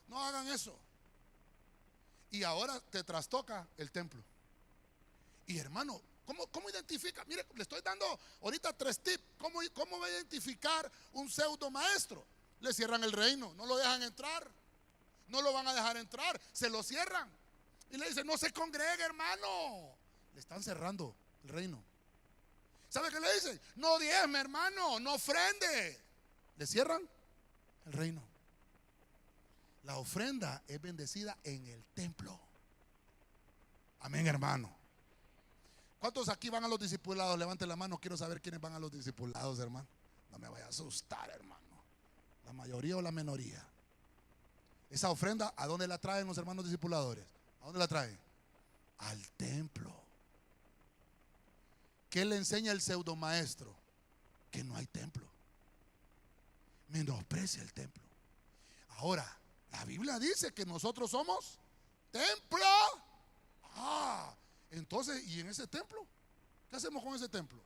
No hagan eso. Y ahora te trastoca el templo. Y hermano, ¿cómo identifica? Mire, le estoy dando ahorita 3 tips. ¿Cómo va a identificar un pseudo maestro? Le cierran el reino, no lo dejan entrar. No lo van a dejar entrar, se lo cierran. Y le dicen: no se congregue, hermano. Le están cerrando el reino. ¿Sabe qué le dicen? No diezme, hermano, no ofrende. Le cierran el reino. La ofrenda es bendecida en el templo. Amén, hermano. ¿Cuántos aquí van a los discipulados? Levanten la mano, quiero saber quiénes van a los discipulados, hermano. No me vaya a asustar, hermano. ¿La mayoría o la minoría? Esa ofrenda, ¿a dónde la traen los hermanos discipuladores? ¿A dónde la traen? Al templo. ¿Qué le enseña el pseudo maestro? Que no hay templo. Menosprecia el templo. Ahora, la Biblia dice que nosotros somos templo. Entonces, ¿y en ese templo? ¿Qué hacemos con ese templo?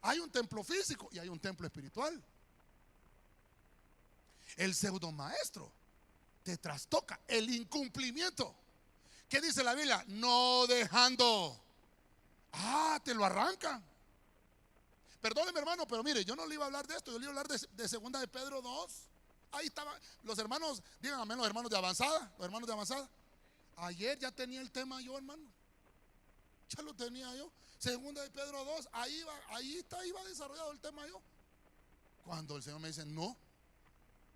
Hay un templo físico y hay un templo espiritual. El pseudo maestro te trastoca el incumplimiento. ¿Qué dice la Biblia? No dejando. Te lo arrancan. Perdóneme, hermano, pero mire, yo no le iba a hablar de esto. Yo le iba a hablar de segunda de Pedro 2. Ahí estaban los hermanos, digan amén, los hermanos de avanzada. Los hermanos de avanzada. Ayer ya tenía el tema yo, hermano. Ya lo tenía yo. Segunda de Pedro 2. Iba desarrollado el tema yo. Cuando el Señor me dice: no,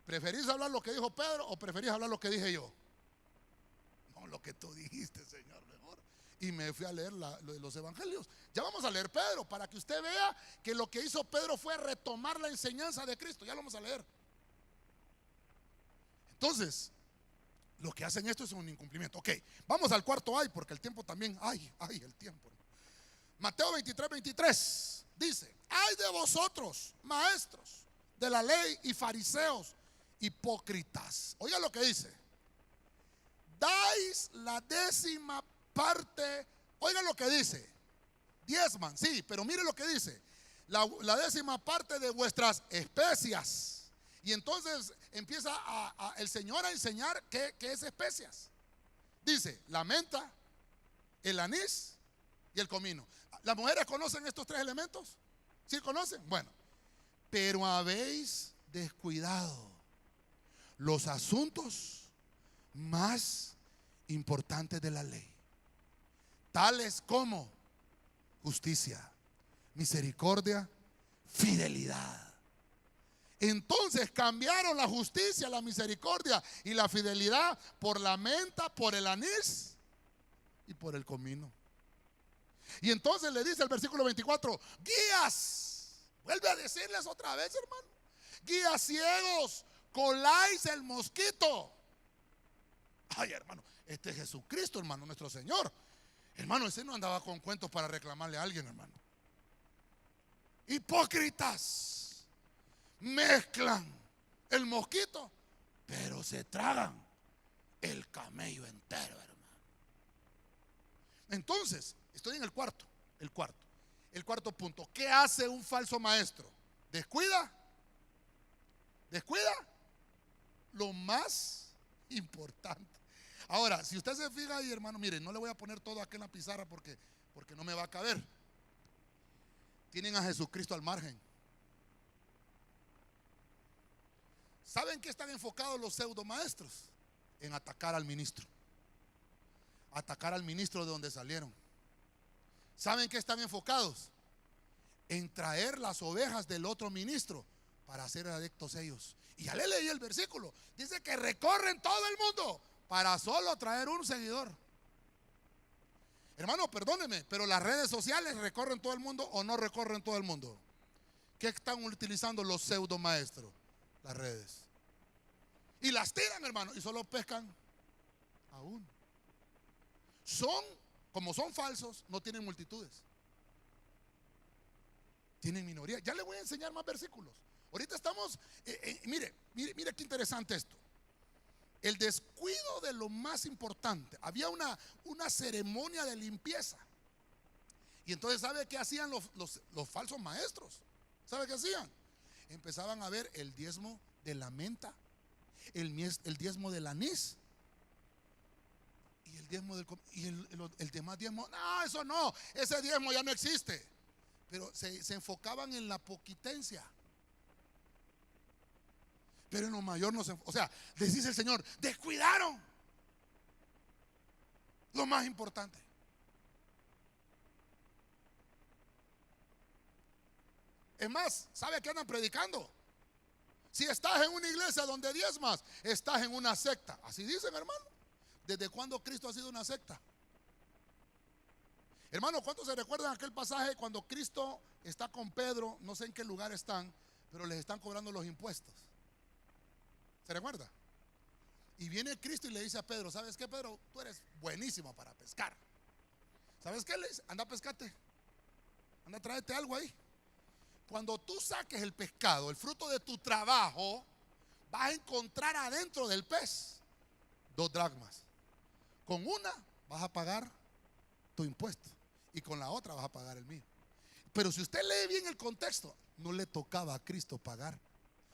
¿preferís hablar lo que dijo Pedro o preferís hablar lo que dije yo? No, lo que tú dijiste, Señor, mejor. Y me fui a leer los evangelios. Ya vamos a leer Pedro, para que usted vea que lo que hizo Pedro fue retomar la enseñanza de Cristo. Ya lo vamos a leer. Entonces, lo que hacen esto es un incumplimiento. Ok, vamos al cuarto ay, porque el tiempo también, el tiempo. Mateo 23 dice: ay de vosotros, maestros de la ley y fariseos, hipócritas. Oiga lo que dice. Dais la 10ª parte. Oiga lo que dice. Diezman, sí, pero mire lo que dice. La 10ª parte de vuestras especias. Y entonces empieza el Señor a enseñar qué es especias. Dice, la menta, el anís y el comino. ¿Las mujeres conocen estos 3 elementos? ¿Sí conocen? Bueno, pero habéis descuidado los asuntos más importantes de la ley, tales como justicia, misericordia, fidelidad. Entonces cambiaron la justicia, la misericordia y la fidelidad por la menta, por el anís y por el comino. Y entonces le dice el versículo 24, guías, vuelve a decirles otra vez, hermano, guías ciegos, coláis el mosquito. Ay, hermano, este es Jesucristo, hermano, nuestro Señor. Hermano, ese no andaba con cuentos para reclamarle a alguien, hermano. Hipócritas, mezclan el mosquito, pero se tragan el camello entero, hermano. Entonces, estoy en el cuarto punto. ¿Qué hace un falso maestro? Descuida lo más importante. Ahora, si usted se fija ahí, hermano, mire, no le voy a poner todo aquí en la pizarra porque no me va a caber. Tienen a Jesucristo al margen. ¿Saben qué están enfocados los pseudo maestros? En atacar al ministro. Atacar al ministro de donde salieron. ¿Saben qué están enfocados? En traer las ovejas del otro ministro para hacer adeptos ellos. Y ya le leí el versículo. Dice que recorren todo el mundo para solo traer un seguidor. Hermano, perdóneme, pero las redes sociales recorren todo el mundo o no recorren todo el mundo. ¿Qué están utilizando los pseudo maestros? Las redes. Y las tiran, hermano, y solo pescan a uno. Como son falsos, no tienen multitudes. Tienen minoría. Ya le voy a enseñar más versículos. Ahorita estamos, mire qué interesante esto. El descuido de lo más importante. Había una ceremonia de limpieza. Y entonces, ¿sabe qué hacían los falsos maestros? ¿Sabe qué hacían? Empezaban a ver el diezmo de la menta, el diezmo del anís y el diezmo el demás diezmo. No, eso no, ese diezmo ya no existe. Pero se enfocaban en la poquitencia. Pero en lo mayor no se enfocaban. O sea, les dice el Señor, descuidaron lo más importante. Es más, ¿sabe qué andan predicando? Si estás en una iglesia donde diezmas, estás en una secta. Así dicen, hermano. ¿Desde cuándo Cristo ha sido una secta? Hermano, ¿cuántos se recuerdan aquel pasaje cuando Cristo está con Pedro? No sé en qué lugar están, pero les están cobrando los impuestos. ¿Se recuerda? Y viene Cristo y le dice a Pedro, ¿sabes qué, Pedro? Tú eres buenísimo para pescar. ¿Sabes qué? Le dice, anda a pescarte. Anda a tráete algo ahí. Cuando tú saques el pescado, el fruto de tu trabajo, vas a encontrar adentro del pez 2 dracmas. Con una vas a pagar tu impuesto y con la otra vas a pagar el mío. Pero si usted lee bien el contexto, no le tocaba a Cristo pagar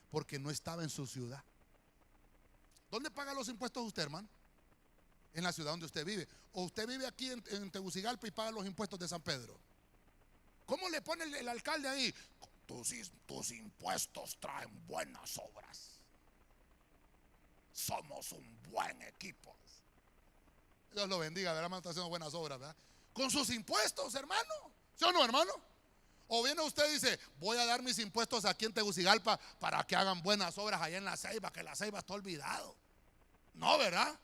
porque no estaba en su ciudad. ¿Dónde paga los impuestos usted, hermano? En la ciudad donde usted vive. O usted vive aquí en Tegucigalpa y paga los impuestos de San Pedro. ¿Cómo le pone el alcalde ahí? Tus impuestos traen buenas obras. Somos un buen equipo. Dios lo bendiga, ¿verdad? Está haciendo buenas obras, ¿verdad? Con sus impuestos, hermano. ¿Sí o no, hermano? O viene usted y dice, voy a dar mis impuestos aquí en Tegucigalpa para que hagan buenas obras allá en La Ceiba, que La Ceiba está olvidado. No, ¿verdad?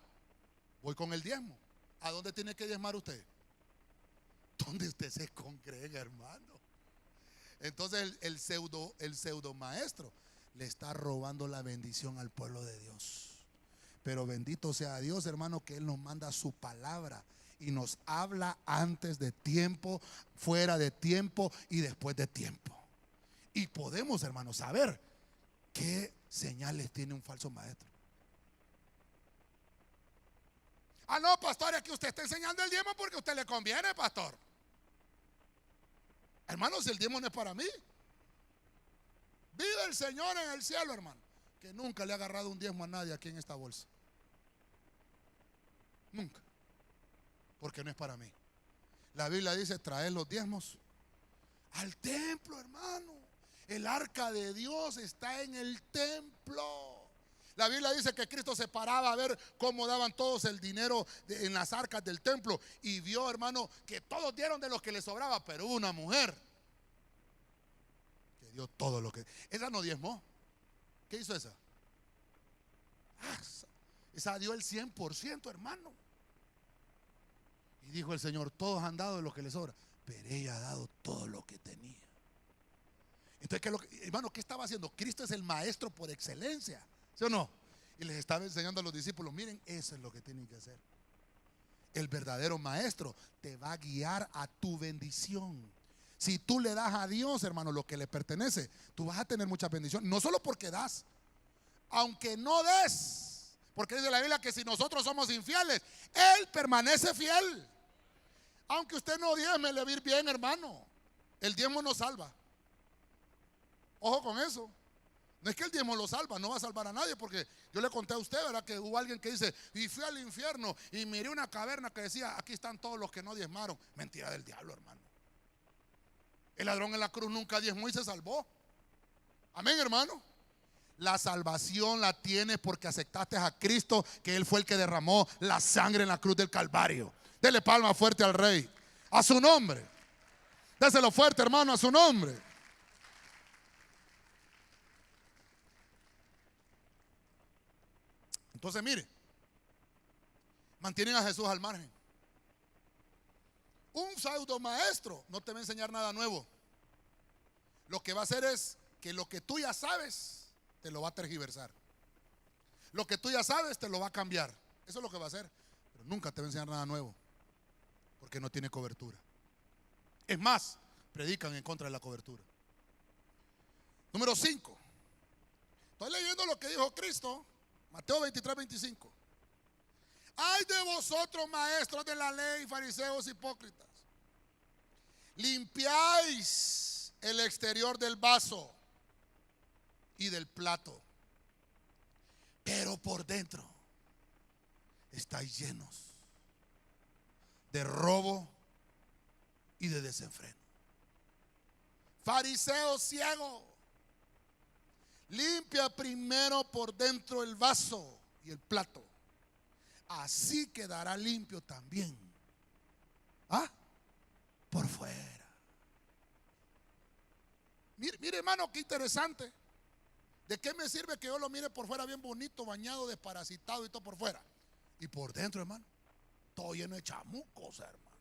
Voy con el diezmo. ¿A dónde tiene que diezmar usted? Donde usted se congrega, hermano. Entonces el pseudo maestro le está robando la bendición al pueblo de Dios. Pero bendito sea Dios, hermano, que Él nos manda su palabra y nos habla antes de tiempo, fuera de tiempo y después de tiempo. Y podemos, hermano, saber qué señales tiene un falso maestro? Ah, no, pastor, es que usted está enseñando el diezmo porque a usted le conviene, pastor. Hermano, si el diezmo no es para mí. Vive el Señor en el cielo, hermano, que nunca le ha agarrado un diezmo a nadie aquí en esta bolsa. Nunca. Porque no es para mí. La Biblia dice: traed los diezmos al templo, hermano. El arca de Dios está en el templo. La Biblia dice que Cristo se paraba a ver cómo daban todos el dinero en las arcas del templo, y vio, hermano, que todos dieron de lo que les sobraba, pero hubo una mujer que dio todo lo que... Esa no diezmó. ¿Qué hizo esa? Esa dio el 100%, hermano. Y dijo el Señor: todos han dado de lo que les sobra, pero ella ha dado todo lo que tenía. Entonces, hermano, ¿qué estaba haciendo? Cristo es el maestro por excelencia, ¿sí o no? Y les estaba enseñando a los discípulos: miren, eso es lo que tienen que hacer. El verdadero maestro te va a guiar a tu bendición. Si tú le das a Dios, hermano, lo que le pertenece, tú vas a tener mucha bendición. No solo porque das, aunque no des, porque dice la Biblia que si nosotros somos infieles, Él permanece fiel. Aunque usted no diezme, le va a ir bien, hermano. El diezmo no salva. Ojo con eso. No es que el diezmo lo salva, no va a salvar a nadie, porque yo le conté a usted, ¿verdad?, que hubo alguien que dice: y fui al infierno y miré una caverna que decía: aquí están todos los que no diezmaron. Mentira del diablo, hermano. El ladrón en la cruz nunca diezmó y se salvó. Amén, hermano. La salvación la tienes porque aceptaste a Cristo, que Él fue el que derramó la sangre en la cruz del Calvario. Dele palma fuerte al Rey, a su nombre. Déselo fuerte, hermano, a su nombre. Entonces, mire, mantienen a Jesús al margen. Un pseudo maestro no te va a enseñar nada nuevo. Lo que va a hacer es que lo que tú ya sabes te lo va a tergiversar. Lo que tú ya sabes te lo va a cambiar. Eso es lo que va a hacer. Pero nunca te va a enseñar nada nuevo, porque no tiene cobertura. Es más, predican en contra de la cobertura. Número 5. Estoy leyendo lo que dijo Cristo, Mateo 23:25. Ay de vosotros, maestros de la ley, fariseos hipócritas, limpiáis el exterior del vaso y del plato, pero por dentro estáis llenos de robo y de desenfreno. Fariseo ciego, limpia primero por dentro el vaso y el plato, así quedará limpio también por fuera. Mire, hermano, qué interesante. ¿De qué me sirve que yo lo mire por fuera bien bonito, bañado, desparasitado y todo por fuera? Y por dentro, hermano, todo lleno de chamucos, hermano.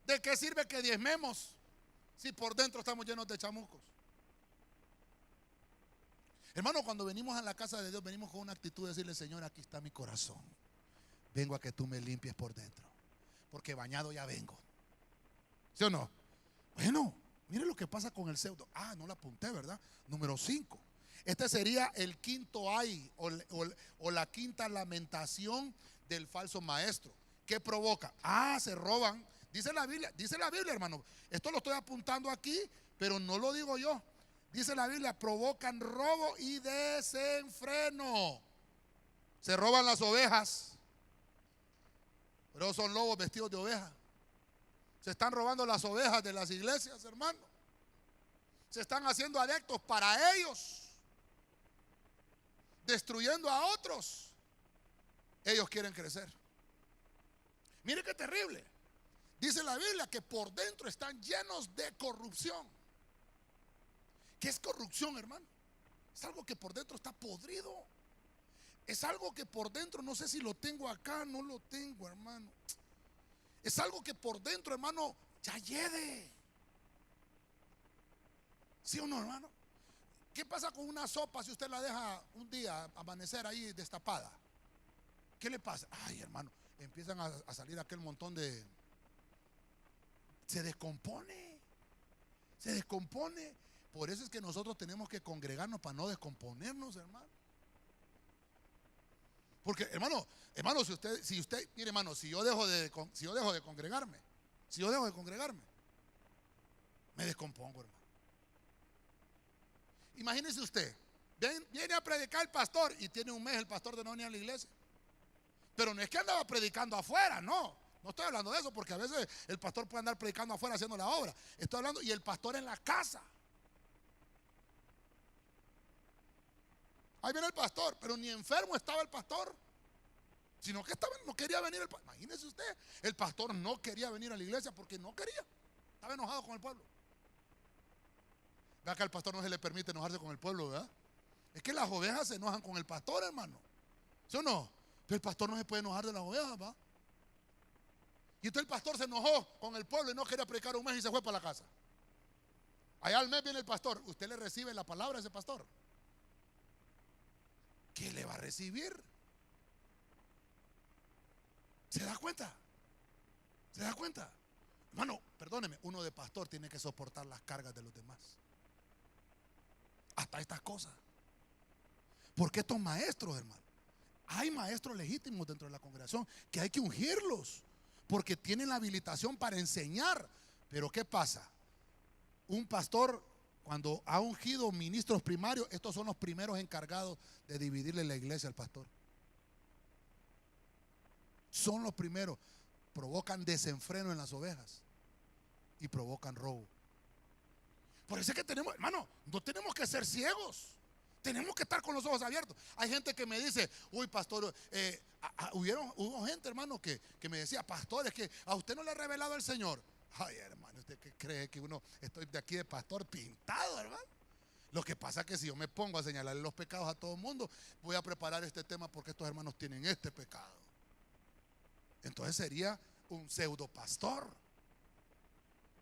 ¿De qué sirve que diezmemos si por dentro estamos llenos de chamucos? Hermano, cuando venimos a la casa de Dios, venimos con una actitud de decirle: Señor, aquí está mi corazón. Vengo a que tú me limpies por dentro, porque bañado ya vengo. ¿Sí o no? Bueno, mire lo que pasa con el pseudo. No la apunté, ¿verdad? Número 5. Este sería el quinto ay o la quinta lamentación del falso maestro. ¿Qué provoca? Se roban. Dice la Biblia, hermano. Esto lo estoy apuntando aquí, pero no lo digo yo. Dice la Biblia: provocan robo y desenfreno. Se roban las ovejas, pero son lobos vestidos de oveja. Se están robando las ovejas de las iglesias, hermano. Se están haciendo adeptos para ellos, destruyendo a otros. Ellos quieren crecer. Mire qué terrible. Dice la Biblia que por dentro están llenos de corrupción. ¿Qué es corrupción, hermano? Es algo que por dentro está podrido. Es algo que por dentro, no sé si lo tengo acá, no lo tengo, hermano. Es algo que por dentro, hermano, ya hiede. ¿Sí o no, hermano? ¿Qué pasa con una sopa si usted la deja un día amanecer ahí destapada? ¿Qué le pasa? Hermano, empiezan a salir aquel montón de... Se descompone. Por eso es que nosotros tenemos que congregarnos para no descomponernos, hermano. Porque, hermano, si usted, mire, hermano, si yo dejo de congregarme, me descompongo, hermano. Imagínese usted, viene a predicar el pastor y tiene un mes el pastor de no venir a la iglesia. Pero no es que andaba predicando afuera, no estoy hablando de eso, porque a veces el pastor puede andar predicando afuera haciendo la obra. Estoy hablando, y el pastor en la casa. Ahí viene el pastor, pero ni enfermo estaba el pastor, sino que no quería venir el pastor. Imagínese usted, el pastor no quería venir a la iglesia porque no quería, estaba enojado con el pueblo. Vea que al pastor no se le permite enojarse con el pueblo, ¿verdad? Es que las ovejas se enojan con el pastor, hermano, ¿sí o no? Pero el pastor no se puede enojar de las ovejas, ¿va? Y entonces el pastor se enojó con el pueblo y no quería predicar un mes y se fue para la casa. Allá al mes viene el pastor, usted le recibe la palabra a ese pastor. ¿Qué le va a recibir? ¿Se da cuenta? ¿Se da cuenta? Hermano, perdóneme, uno de pastor tiene que soportar las cargas de los demás. Hasta estas cosas. Porque estos maestros, hermano, hay maestros legítimos dentro de la congregación que hay que ungirlos, porque tienen la habilitación para enseñar. Pero ¿qué pasa? Un pastor, cuando ha ungido ministros primarios, estos son los primeros encargados de dividirle la iglesia al pastor. Son los primeros. Provocan desenfreno en las ovejas y provocan robo. Por eso es que tenemos, hermano, no tenemos que ser ciegos. Tenemos que estar con los ojos abiertos. Hay gente que me dice, uy, pastor, hubo gente, hermano, que me decía, pastor, es que a usted no le ha revelado el Señor. Ay, hermano, ¿usted qué cree que estoy de aquí de pastor pintado, hermano? Lo que pasa es que si yo me pongo a señalarle los pecados a todo el mundo, voy a preparar este tema porque estos hermanos tienen este pecado. Entonces sería un pseudo pastor,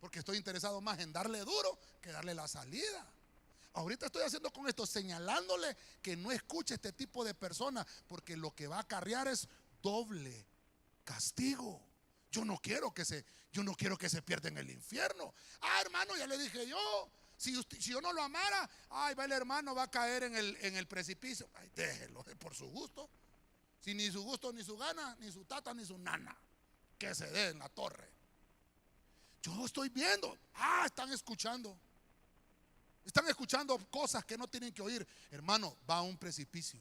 porque estoy interesado más en darle duro que darle la salida. Ahorita estoy haciendo con esto, señalándole que no escuche este tipo de personas, porque lo que va a acarrear es doble castigo. Yo no quiero que se pierda en el infierno. Hermano, ya le dije yo, si yo no lo amara, va el hermano, va a caer en el precipicio. Déjelo, por su gusto. Si ni su gusto, ni su gana, ni su tata, ni su nana, que se dé en la torre. Yo estoy viendo, están escuchando cosas que no tienen que oír. Hermano, va a un precipicio,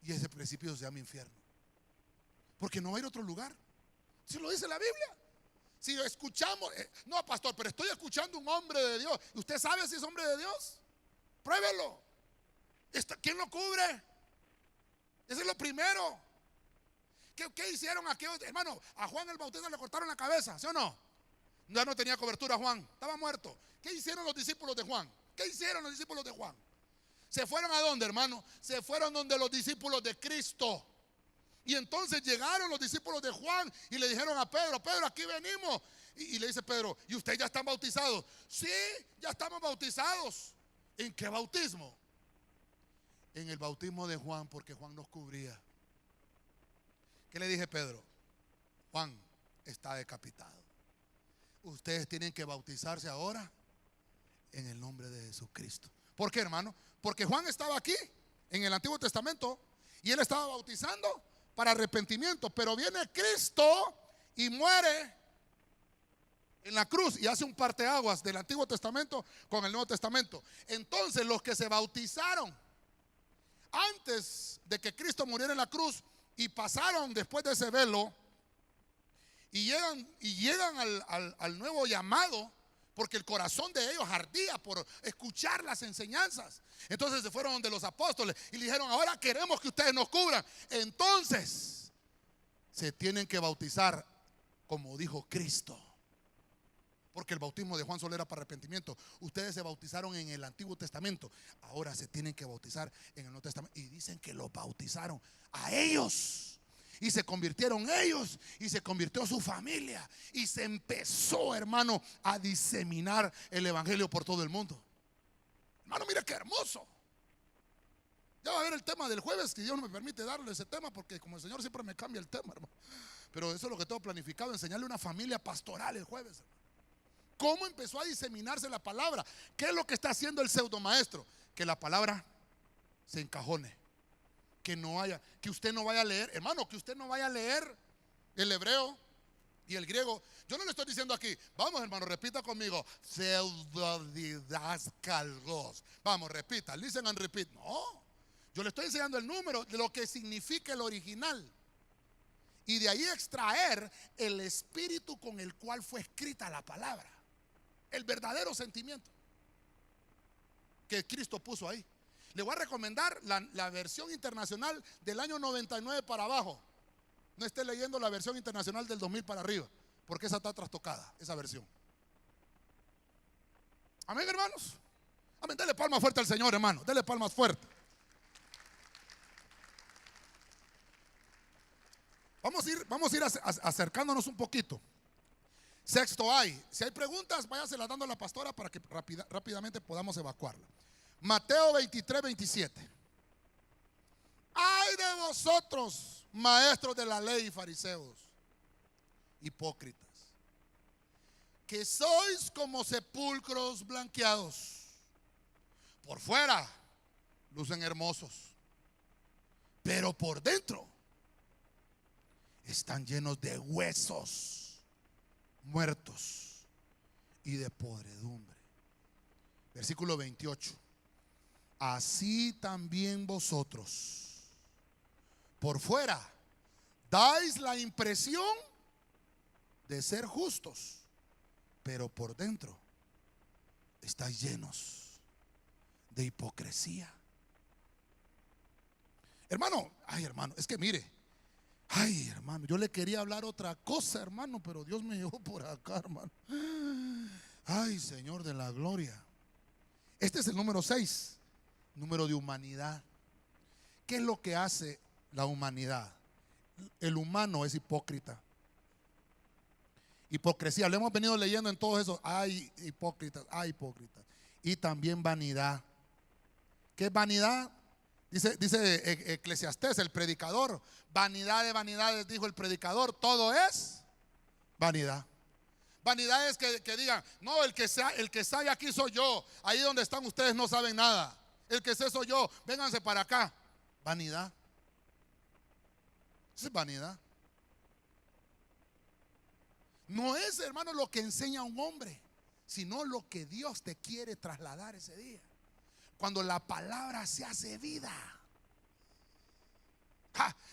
y ese precipicio se llama infierno, porque no va a ir a otro lugar. Si lo dice la Biblia. Si lo escuchamos, no, pastor, pero estoy escuchando un hombre de Dios. ¿Usted sabe si es hombre de Dios? Pruébelo. ¿Quién lo cubre? Eso es lo primero. ¿Qué hicieron aquellos? Hermano, a Juan el Bautista le cortaron la cabeza, ¿sí o no? Ya no tenía cobertura Juan, estaba muerto. ¿Qué hicieron los discípulos de Juan? ¿Qué hicieron los discípulos de Juan? ¿Se fueron a dónde, hermano? Se fueron donde los discípulos de Cristo. Y entonces llegaron los discípulos de Juan y le dijeron a Pedro, Pedro, aquí venimos. Y le dice Pedro, ¿y ustedes ya están bautizados? Sí, ya estamos bautizados. ¿En qué bautismo? En el bautismo de Juan, porque Juan nos cubría. ¿Qué le dije, Pedro? Juan está decapitado. Ustedes tienen que bautizarse ahora en el nombre de Jesucristo. ¿Por qué, hermano? Porque Juan estaba aquí en el Antiguo Testamento y él estaba bautizando para arrepentimiento, pero viene Cristo y muere en la cruz y hace un parteaguas del Antiguo Testamento con el Nuevo Testamento. Entonces los que se bautizaron antes de que Cristo muriera en la cruz y pasaron después de ese velo y llegan al nuevo llamado, porque el corazón de ellos ardía por escuchar las enseñanzas. Entonces se fueron donde los apóstoles y le dijeron, ahora queremos que ustedes nos cubran. Entonces se tienen que bautizar como dijo Cristo, porque el bautismo de Juan solo era para arrepentimiento. Ustedes se bautizaron en el Antiguo Testamento, ahora se tienen que bautizar en el Nuevo Testamento. Y dicen que los bautizaron a ellos, y se convirtieron ellos, y se convirtió su familia, y se empezó, hermano, a diseminar el evangelio por todo el mundo. Hermano, mira qué hermoso. Ya va a ver el tema del jueves, que Dios no me permite darle ese tema, porque como el Señor siempre me cambia el tema, hermano. Pero eso es lo que tengo planificado, enseñarle una familia pastoral el jueves, hermano. ¿Cómo empezó a diseminarse la palabra? ¿Qué es lo que está haciendo el pseudomaestro? Que la palabra se encajone, que no haya, que usted no vaya a leer, hermano, que usted no vaya a leer el hebreo y el griego. Yo no le estoy diciendo aquí, vamos hermano, repita conmigo, pseudodidáscalos. Vamos, repita, listen and repeat. No, yo le estoy enseñando el número de lo que significa el original. Y de ahí extraer el espíritu con el cual fue escrita la palabra. El verdadero sentimiento que Cristo puso ahí. Le voy a recomendar la versión internacional del año 99 para abajo. No esté leyendo la versión internacional del 2000 para arriba, porque esa está trastocada, esa versión. Amén, hermanos. Amén, dele palmas fuerte al Señor, hermano. Dele palmas fuerte. Vamos a ir acercándonos un poquito. Sexto hay. Si hay preguntas, váyaselas dando a la pastora para que rápidamente podamos evacuarla. Mateo 23, 27. Ay de vosotros, maestros de la ley y fariseos, hipócritas, que sois como sepulcros blanqueados. Por fuera lucen hermosos, pero por dentro están llenos de huesos muertos y de podredumbre. Versículo 28. Así también vosotros, por fuera, dais la impresión de ser justos, pero por dentro estáis llenos de hipocresía. Hermano, ay hermano, es que mire, ay hermano, yo le quería hablar otra cosa, hermano, pero Dios me llevó por acá, hermano. Ay, Señor de la gloria. Este es el número 6, número de humanidad. ¿Qué es lo que hace la humanidad? El humano es hipócrita. Hipocresía, lo hemos venido leyendo en todo eso. Hay hipócritas, hay hipócritas. Y también vanidad. ¿Qué es vanidad? Dice Eclesiastés, el predicador. Vanidad de vanidades, dijo el predicador. Todo es vanidad. Vanidad es que digan, no, el que sabe aquí soy yo. Ahí donde están ustedes no saben nada. El que sé soy yo. Vénganse para acá. Vanidad. Eso es vanidad. No es, hermano, lo que enseña un hombre, sino lo que Dios te quiere trasladar ese día. Cuando la palabra se hace vida.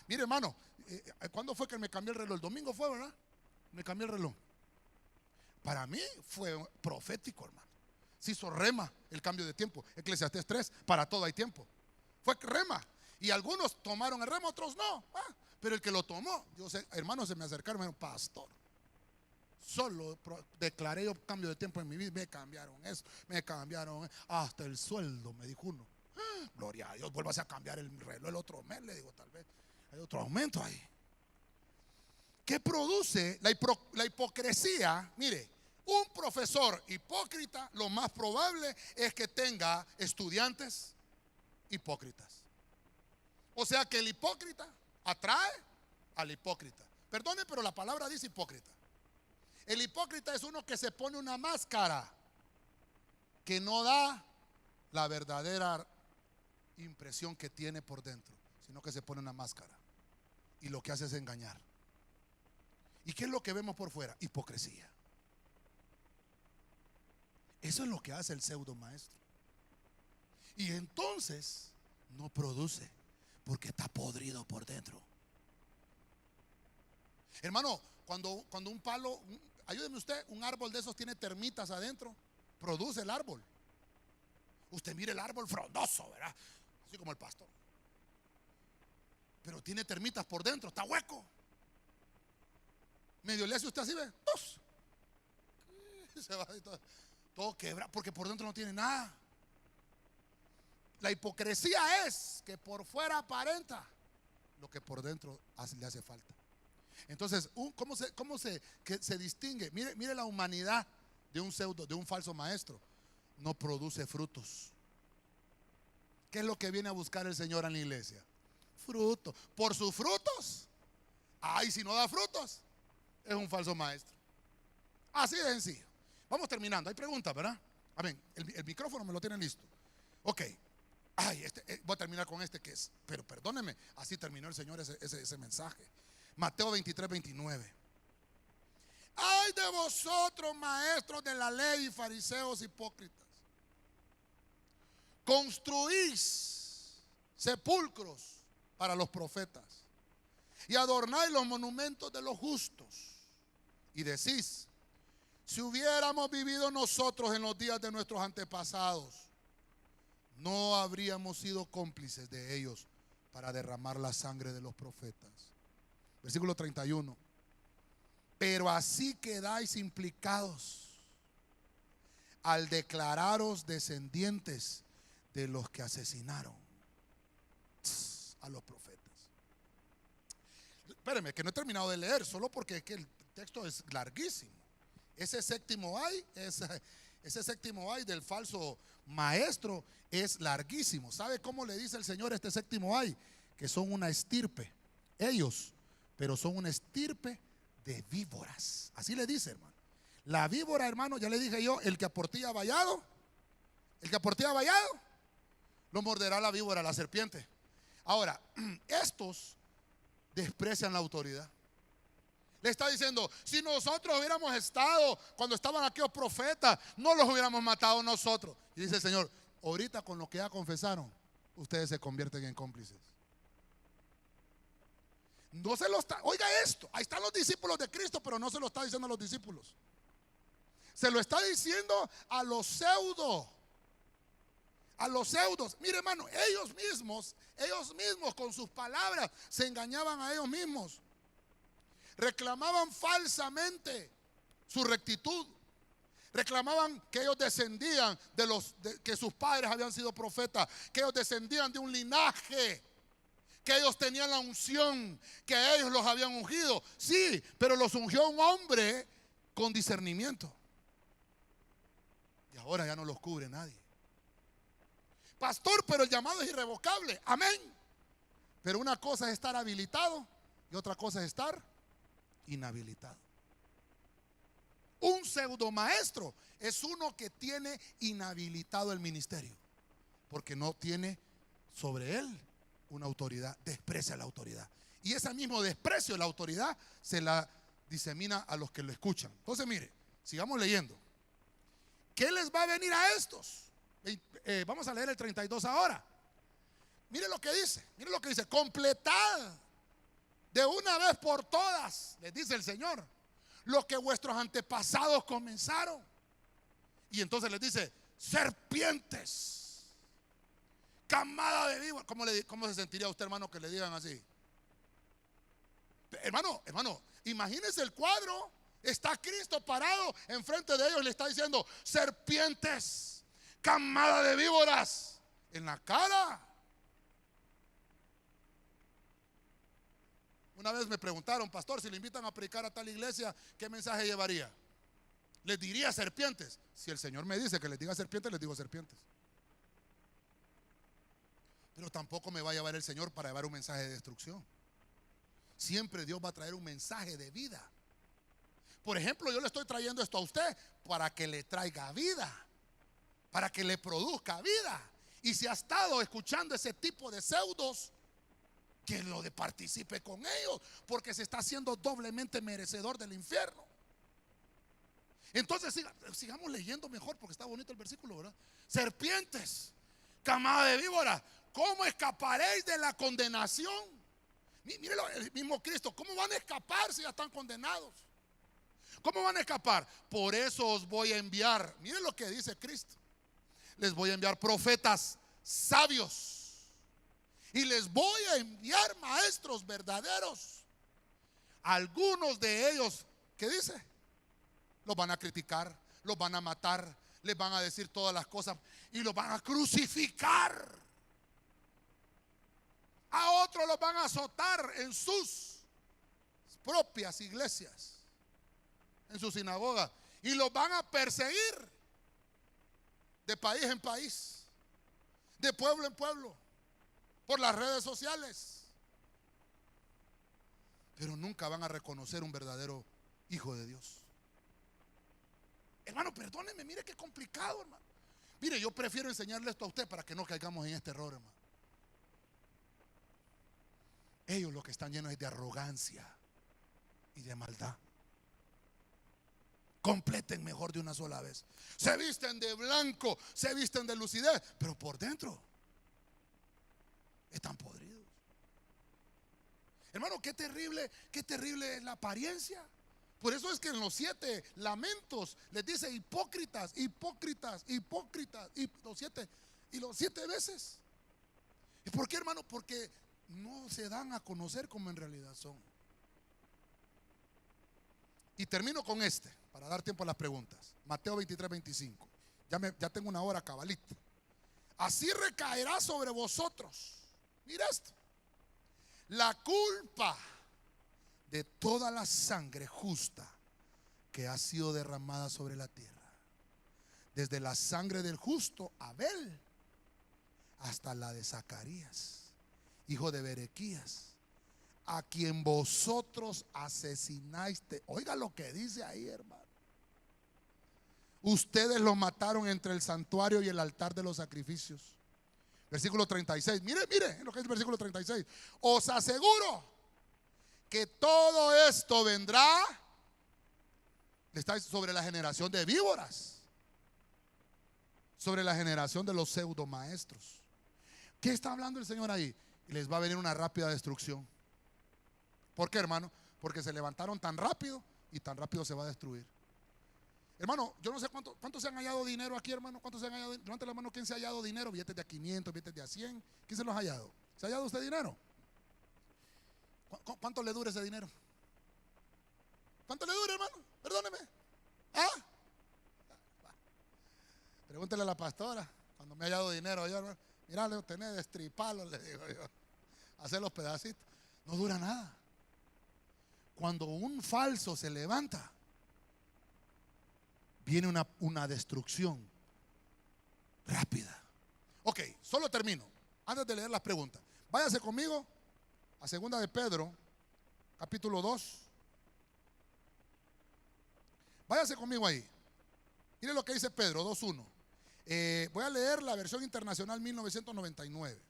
Mire, hermano, ¿cuándo fue que me cambié el reloj? El domingo fue, ¿verdad? Me cambié el reloj. Para mí fue profético, hermano. Se hizo rema el cambio de tiempo. Eclesiastés 3, para todo hay tiempo. Fue rema. Y algunos tomaron el rema, otros no. Pero el que lo tomó, yo sé, hermanos, se me acercaron, me dijeron, pastor, solo declaré yo cambio de tiempo en mi vida. Me cambiaron eso, me cambiaron hasta el sueldo, me dijo uno. Gloria a Dios, vuelvas a cambiar el reloj el otro mes, le digo, tal vez hay otro aumento ahí. ¿Qué produce la hipocresía? Mire, un profesor hipócrita, lo más probable es que tenga estudiantes hipócritas. O sea que el hipócrita atrae al hipócrita. Perdone, pero la palabra dice hipócrita. El hipócrita es uno que se pone una máscara que no da la verdadera impresión que tiene por dentro, sino que se pone una máscara y lo que hace es engañar. ¿Y qué es lo que vemos por fuera? Hipocresía. Eso es lo que hace el pseudo maestro. Y entonces no produce porque está podrido por dentro. Hermano, cuando un palo, ayúdeme usted, un árbol de esos tiene termitas adentro, produce el árbol. Usted mire el árbol frondoso, ¿verdad? Así como el pastor. Pero tiene termitas por dentro, está hueco. Medio le hace usted así, ¿ve? ¡Tos! Se va todo quebra, porque por dentro no tiene nada. La hipocresía es que por fuera aparenta lo que por dentro le hace falta. Entonces, ¿cómo se distingue? Mire la humanidad de un falso maestro. No produce frutos. ¿Qué es lo que viene a buscar el Señor en la iglesia? Frutos. Por sus frutos. Ay, si no da frutos, es un falso maestro. Así de sencillo. vamos terminando. Hay preguntas, ¿verdad? Amén. El micrófono me lo tienen listo. Ok. Ay, voy a terminar con este que es, pero perdóneme, así terminó el Señor ese mensaje. Mateo 23, 29. Ay de vosotros, maestros de la ley y fariseos hipócritas, construís sepulcros para los profetas y adornáis los monumentos de los justos, y decís: si hubiéramos vivido nosotros en los días de nuestros antepasados, no habríamos sido cómplices de ellos para derramar la sangre de los profetas. Versículo 31. Pero así quedáis implicados al declararos descendientes de los que asesinaron a los profetas. Espérenme, que no he terminado de leer, solo porque es que el texto es larguísimo. Ese séptimo ay del falso maestro es larguísimo. ¿Sabe cómo le dice el Señor este séptimo ay? Que son una estirpe, ellos, pero son una estirpe de víboras. Así le dice, hermano. La víbora, hermano, ya le dije yo, el que aportilla vallado, lo morderá la víbora, la serpiente. Ahora, estos desprecian la autoridad. Le está diciendo: si nosotros hubiéramos estado cuando estaban aquellos profetas, no los hubiéramos matado nosotros. Y dice el Señor: ahorita con lo que ya confesaron, ustedes se convierten en cómplices. No se lo está, oiga esto, ahí están los discípulos de Cristo, pero no se lo está diciendo a los discípulos. Se lo está diciendo a los pseudos. Mire, hermano, ellos mismos con sus palabras se engañaban a ellos mismos. Reclamaban falsamente su rectitud. Reclamaban que ellos descendían que sus padres habían sido profetas, que ellos descendían de un linaje, que ellos tenían la unción, que ellos los habían ungido. Sí, pero los ungió un hombre con discernimiento. Y ahora ya no los cubre nadie. Pastor, pero el llamado es irrevocable. Amén. Pero una cosa es estar habilitado y otra cosa es estar inhabilitado. Un pseudo maestro es uno que tiene inhabilitado el ministerio, porque no tiene sobre él una autoridad, desprecia la autoridad. Y ese mismo desprecio de la autoridad se la disemina a los que lo escuchan. Entonces, mire, sigamos leyendo. ¿Qué les va a venir a estos? Vamos a leer el 32 ahora. Mire lo que dice, completad de una vez por todas, les dice el Señor, lo que vuestros antepasados comenzaron. Y entonces les dice: serpientes, camada de víboras. ¿Cómo se sentiría usted, hermano, que le digan así? Hermano, imagínese el cuadro. Está Cristo parado enfrente de ellos y le está diciendo: serpientes, camada de víboras, en la cara. Una vez me preguntaron: pastor, si le invitan a predicar a tal iglesia, ¿qué mensaje llevaría? Les diría serpientes. Si el Señor me dice que les diga serpientes, les digo serpientes. Pero tampoco me va a llevar el Señor para llevar un mensaje de destrucción. Siempre Dios va a traer un mensaje de vida. Por ejemplo, yo le estoy trayendo esto a usted para que le traiga vida, para que le produzca vida. Y si ha estado escuchando ese tipo de pseudos, que lo de participe con ellos, porque se está haciendo doblemente merecedor del infierno. Entonces sigamos leyendo mejor, porque está bonito el versículo, ¿verdad? Serpientes, camada de víboras, ¿cómo escaparéis de la condenación? Mírelo, el mismo Cristo, ¿cómo van a escapar si ya están condenados? ¿Cómo van a escapar? Por eso os voy a enviar, miren lo que dice Cristo: les voy a enviar profetas sabios y les voy a enviar maestros verdaderos. Algunos de ellos, ¿qué dice? Los van a criticar, los van a matar, les van a decir todas las cosas y los van a crucificar. A otros los van a azotar en sus propias iglesias, en sus sinagogas, y los van a perseguir de país en país, de pueblo en pueblo, por las redes sociales. Pero nunca van a reconocer un verdadero hijo de Dios. Hermano, perdóneme, mire qué complicado, hermano. Mire, yo prefiero enseñarle esto a usted para que no caigamos en este error, hermano. Ellos lo que están llenos es de arrogancia y de maldad. Completen mejor de una sola vez. Se visten de blanco, se visten de lucidez, pero por dentro están podridos. Hermano, qué terrible es la apariencia. Por eso es que en los 7 lamentos les dice hipócritas, hipócritas, hipócritas, y los 7 veces. ¿Y por qué, hermano? Porque no se dan a conocer como en realidad son. Y termino con para dar tiempo a las preguntas. Mateo 23, 25. Ya tengo una hora cabalita. Así recaerá sobre vosotros, mira esto, la culpa de toda la sangre justa que ha sido derramada sobre la tierra, desde la sangre del justo Abel hasta la de Zacarías, hijo de Berequías, a quien vosotros asesinaste. Oiga lo que dice ahí, hermano. Ustedes lo mataron entre el santuario y el altar de los sacrificios. Versículo 36. Mire lo que es el versículo 36. Os aseguro que todo esto vendrá, está sobre la generación de víboras, sobre la generación de los pseudomaestros. ¿Qué está hablando el Señor ahí? Y les va a venir una rápida destrucción. ¿Por qué, hermano? Porque se levantaron tan rápido y tan rápido se va a destruir. Hermano, yo no sé cuántos se han hallado dinero aquí, hermano. ¿Cuántos se han hallado? Levante la mano, ¿quién se ha hallado dinero? Billetes de a 500, billetes de a 100. ¿Quién se los ha hallado? ¿Se ha hallado usted dinero? ¿Cuánto le dura ese dinero? ¿Cuánto le dura, hermano? Perdóneme. ¿Ah? Pregúntele a la pastora. Cuando me ha hallado dinero, yo, hermano, mirá, le tenés destriparlo, le digo yo. Hacer los pedacitos. No dura nada. Cuando un falso se levanta, viene una destrucción rápida. Ok, solo termino. Antes de leer las preguntas, váyase conmigo a 2 de Pedro, capítulo 2. Váyase conmigo ahí. Mire lo que dice Pedro 2:1. Voy a leer la versión internacional 1999.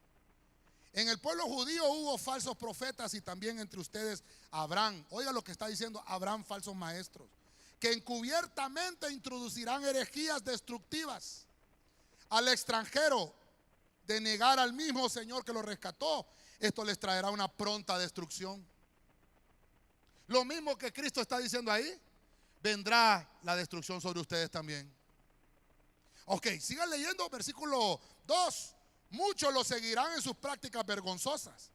En el pueblo judío hubo falsos profetas y también entre ustedes Abraham. Oiga lo que está diciendo Abraham, falsos maestros, que encubiertamente introducirán herejías destructivas al extranjero de negar al mismo Señor que lo rescató. Esto les traerá una pronta destrucción. Lo mismo que Cristo está diciendo ahí, vendrá la destrucción sobre ustedes también. Ok, sigan leyendo versículo 2. Muchos lo seguirán en sus prácticas vergonzosas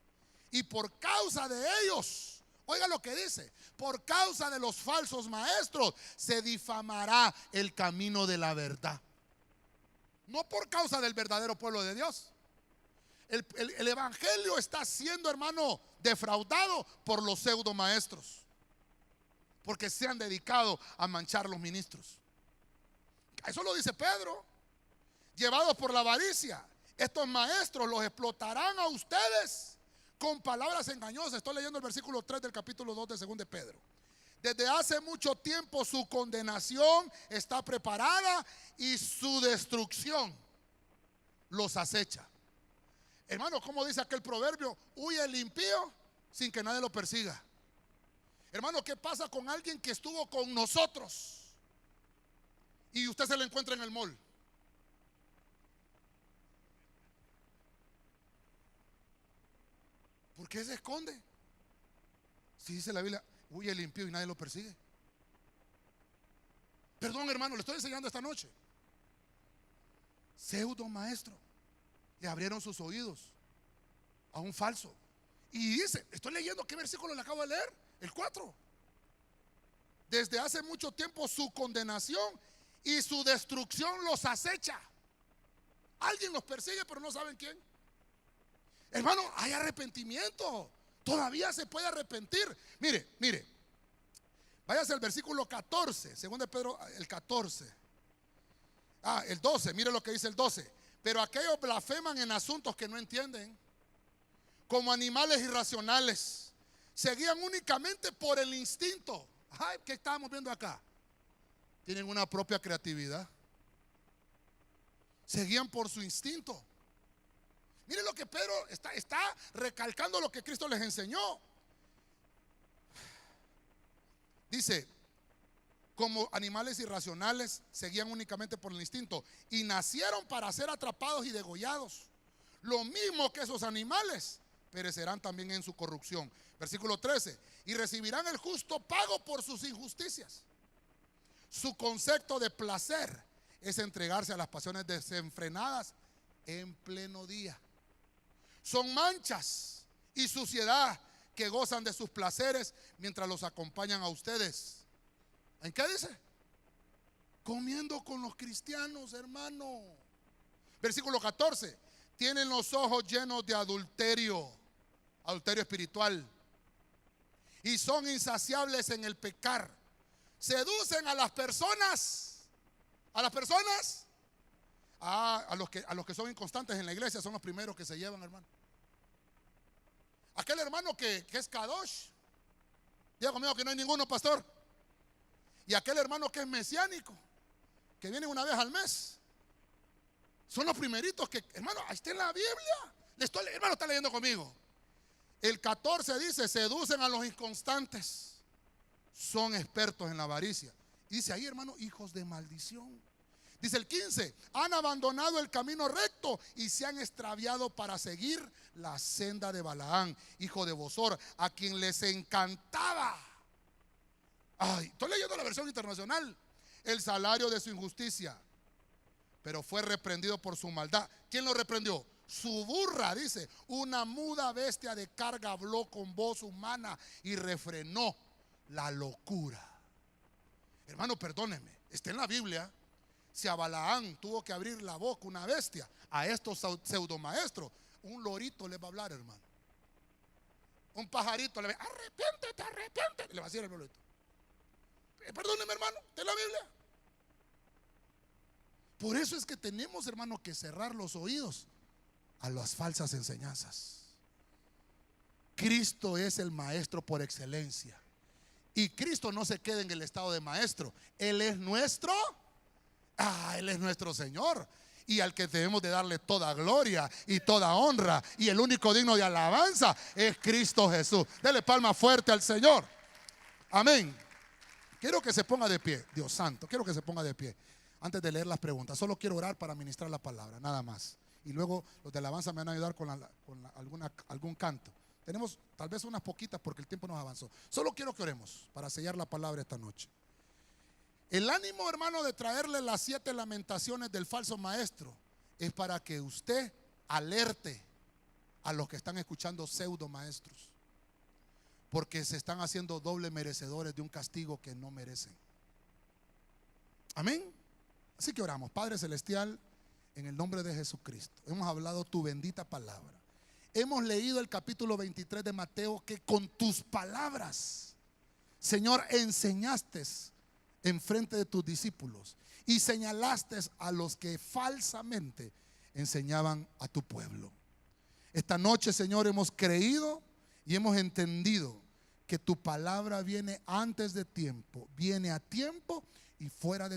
y por causa de ellos, oiga lo que dice, por causa de los falsos maestros se difamará el camino de la verdad. No por causa del verdadero pueblo de Dios. El evangelio está siendo, hermano, defraudado por los pseudo maestros, porque se han dedicado a manchar los ministros. Eso lo dice Pedro. Llevados por la avaricia, estos maestros los explotarán a ustedes con palabras engañosas. Estoy leyendo el versículo 3 del capítulo 2 de 2 de Pedro. Desde hace mucho tiempo su condenación está preparada y su destrucción los acecha. Hermano, ¿cómo dice aquel proverbio? Huye el impío sin que nadie lo persiga. Hermano, ¿qué pasa con alguien que estuvo con nosotros y usted se lo encuentra en el mall? ¿Por qué se esconde? Si dice la Biblia, huye el impío y nadie lo persigue. Perdón, hermano, le estoy enseñando esta noche. Pseudo maestro, le abrieron sus oídos a un falso. Y dice, estoy leyendo, ¿qué versículo le acabo de leer? El 4. Desde hace mucho tiempo su condenación y su destrucción los acecha. Alguien los persigue, pero no saben quién. Hermano, hay arrepentimiento. Todavía se puede arrepentir. Mire. Váyase al versículo 14, 2 de Pedro, el 14. El 12, mire lo que dice el 12. Pero aquellos blasfeman en asuntos que no entienden, como animales irracionales. Se guían únicamente por el instinto. ¿Qué estábamos viendo acá? tienen una propia creatividad. Se guían por su instinto. Miren lo que Pedro está recalcando lo que Cristo les enseñó. Dice, como animales irracionales, se guían únicamente por el instinto y nacieron para ser atrapados y degollados. Lo mismo que esos animales, perecerán también en su corrupción. Versículo 13, y recibirán el justo pago por sus injusticias. Su concepto de placer es entregarse a las pasiones desenfrenadas en pleno día. Son manchas y suciedad que gozan de sus placeres mientras los acompañan a ustedes. ¿En qué dice? Comiendo con los cristianos, hermano. Versículo 14, tienen los ojos llenos de adulterio espiritual, y son insaciables en el pecar. Seducen a las personas. A los que son inconstantes en la iglesia son los primeros que se llevan, hermano. Aquel hermano que es kadosh, diga conmigo que no hay ninguno, pastor. Y aquel hermano que es mesiánico, que viene una vez al mes, son los primeritos que, hermano, ahí está en la Biblia. Hermano, está leyendo conmigo. El 14 dice, seducen a los inconstantes, son expertos en la avaricia. Y dice ahí, hermano, hijos de maldición. Dice el 15, han abandonado el camino recto y se han extraviado para seguir la senda de Balaán, hijo de Bosor, a quien les encantaba. Ay, estoy leyendo la versión internacional. El salario de su injusticia, pero fue reprendido por su maldad. ¿Quién lo reprendió? Su burra, dice, una muda bestia de carga habló con voz humana y refrenó la locura. Hermano, perdóneme, está en la Biblia. Si a Balaán tuvo que abrir la boca una bestia, a estos pseudomaestros, un lorito les va a hablar, hermano. Un pajarito le va a decir, arrepiéntete, le va a decir el lorito. Perdóneme, hermano, está en la Biblia. Por eso es que tenemos, hermano, que cerrar los oídos a las falsas enseñanzas. Cristo es el maestro por excelencia. Y Cristo no se queda en el estado de maestro. Él es nuestro, Él es nuestro Señor. Y al que debemos de darle toda gloria y toda honra. Y el único digno de alabanza es Cristo Jesús. Dele palma fuerte al Señor. Amén. Quiero que se ponga de pie, Dios santo. Quiero que se ponga de pie. Antes de leer las preguntas, solo quiero orar para ministrar la palabra, nada más. Y luego los de alabanza me van a ayudar con algún canto. Tenemos tal vez unas poquitas porque el tiempo nos avanzó. Solo quiero que oremos para sellar la palabra esta noche. El ánimo, hermano, de traerle las 7 lamentaciones del falso maestro es para que usted alerte a los que están escuchando pseudo maestros, porque se están haciendo doble merecedores de un castigo que no merecen. Amén. Así que oramos. Padre celestial, en el nombre de Jesucristo, hemos hablado tu bendita palabra. Hemos leído el capítulo 23 de Mateo, que con tus palabras, Señor, enseñaste en frente de tus discípulos y señalaste a los que falsamente enseñaban a tu pueblo. Esta noche, Señor, hemos creído y hemos entendido que tu palabra viene antes de tiempo, viene a tiempo y fuera de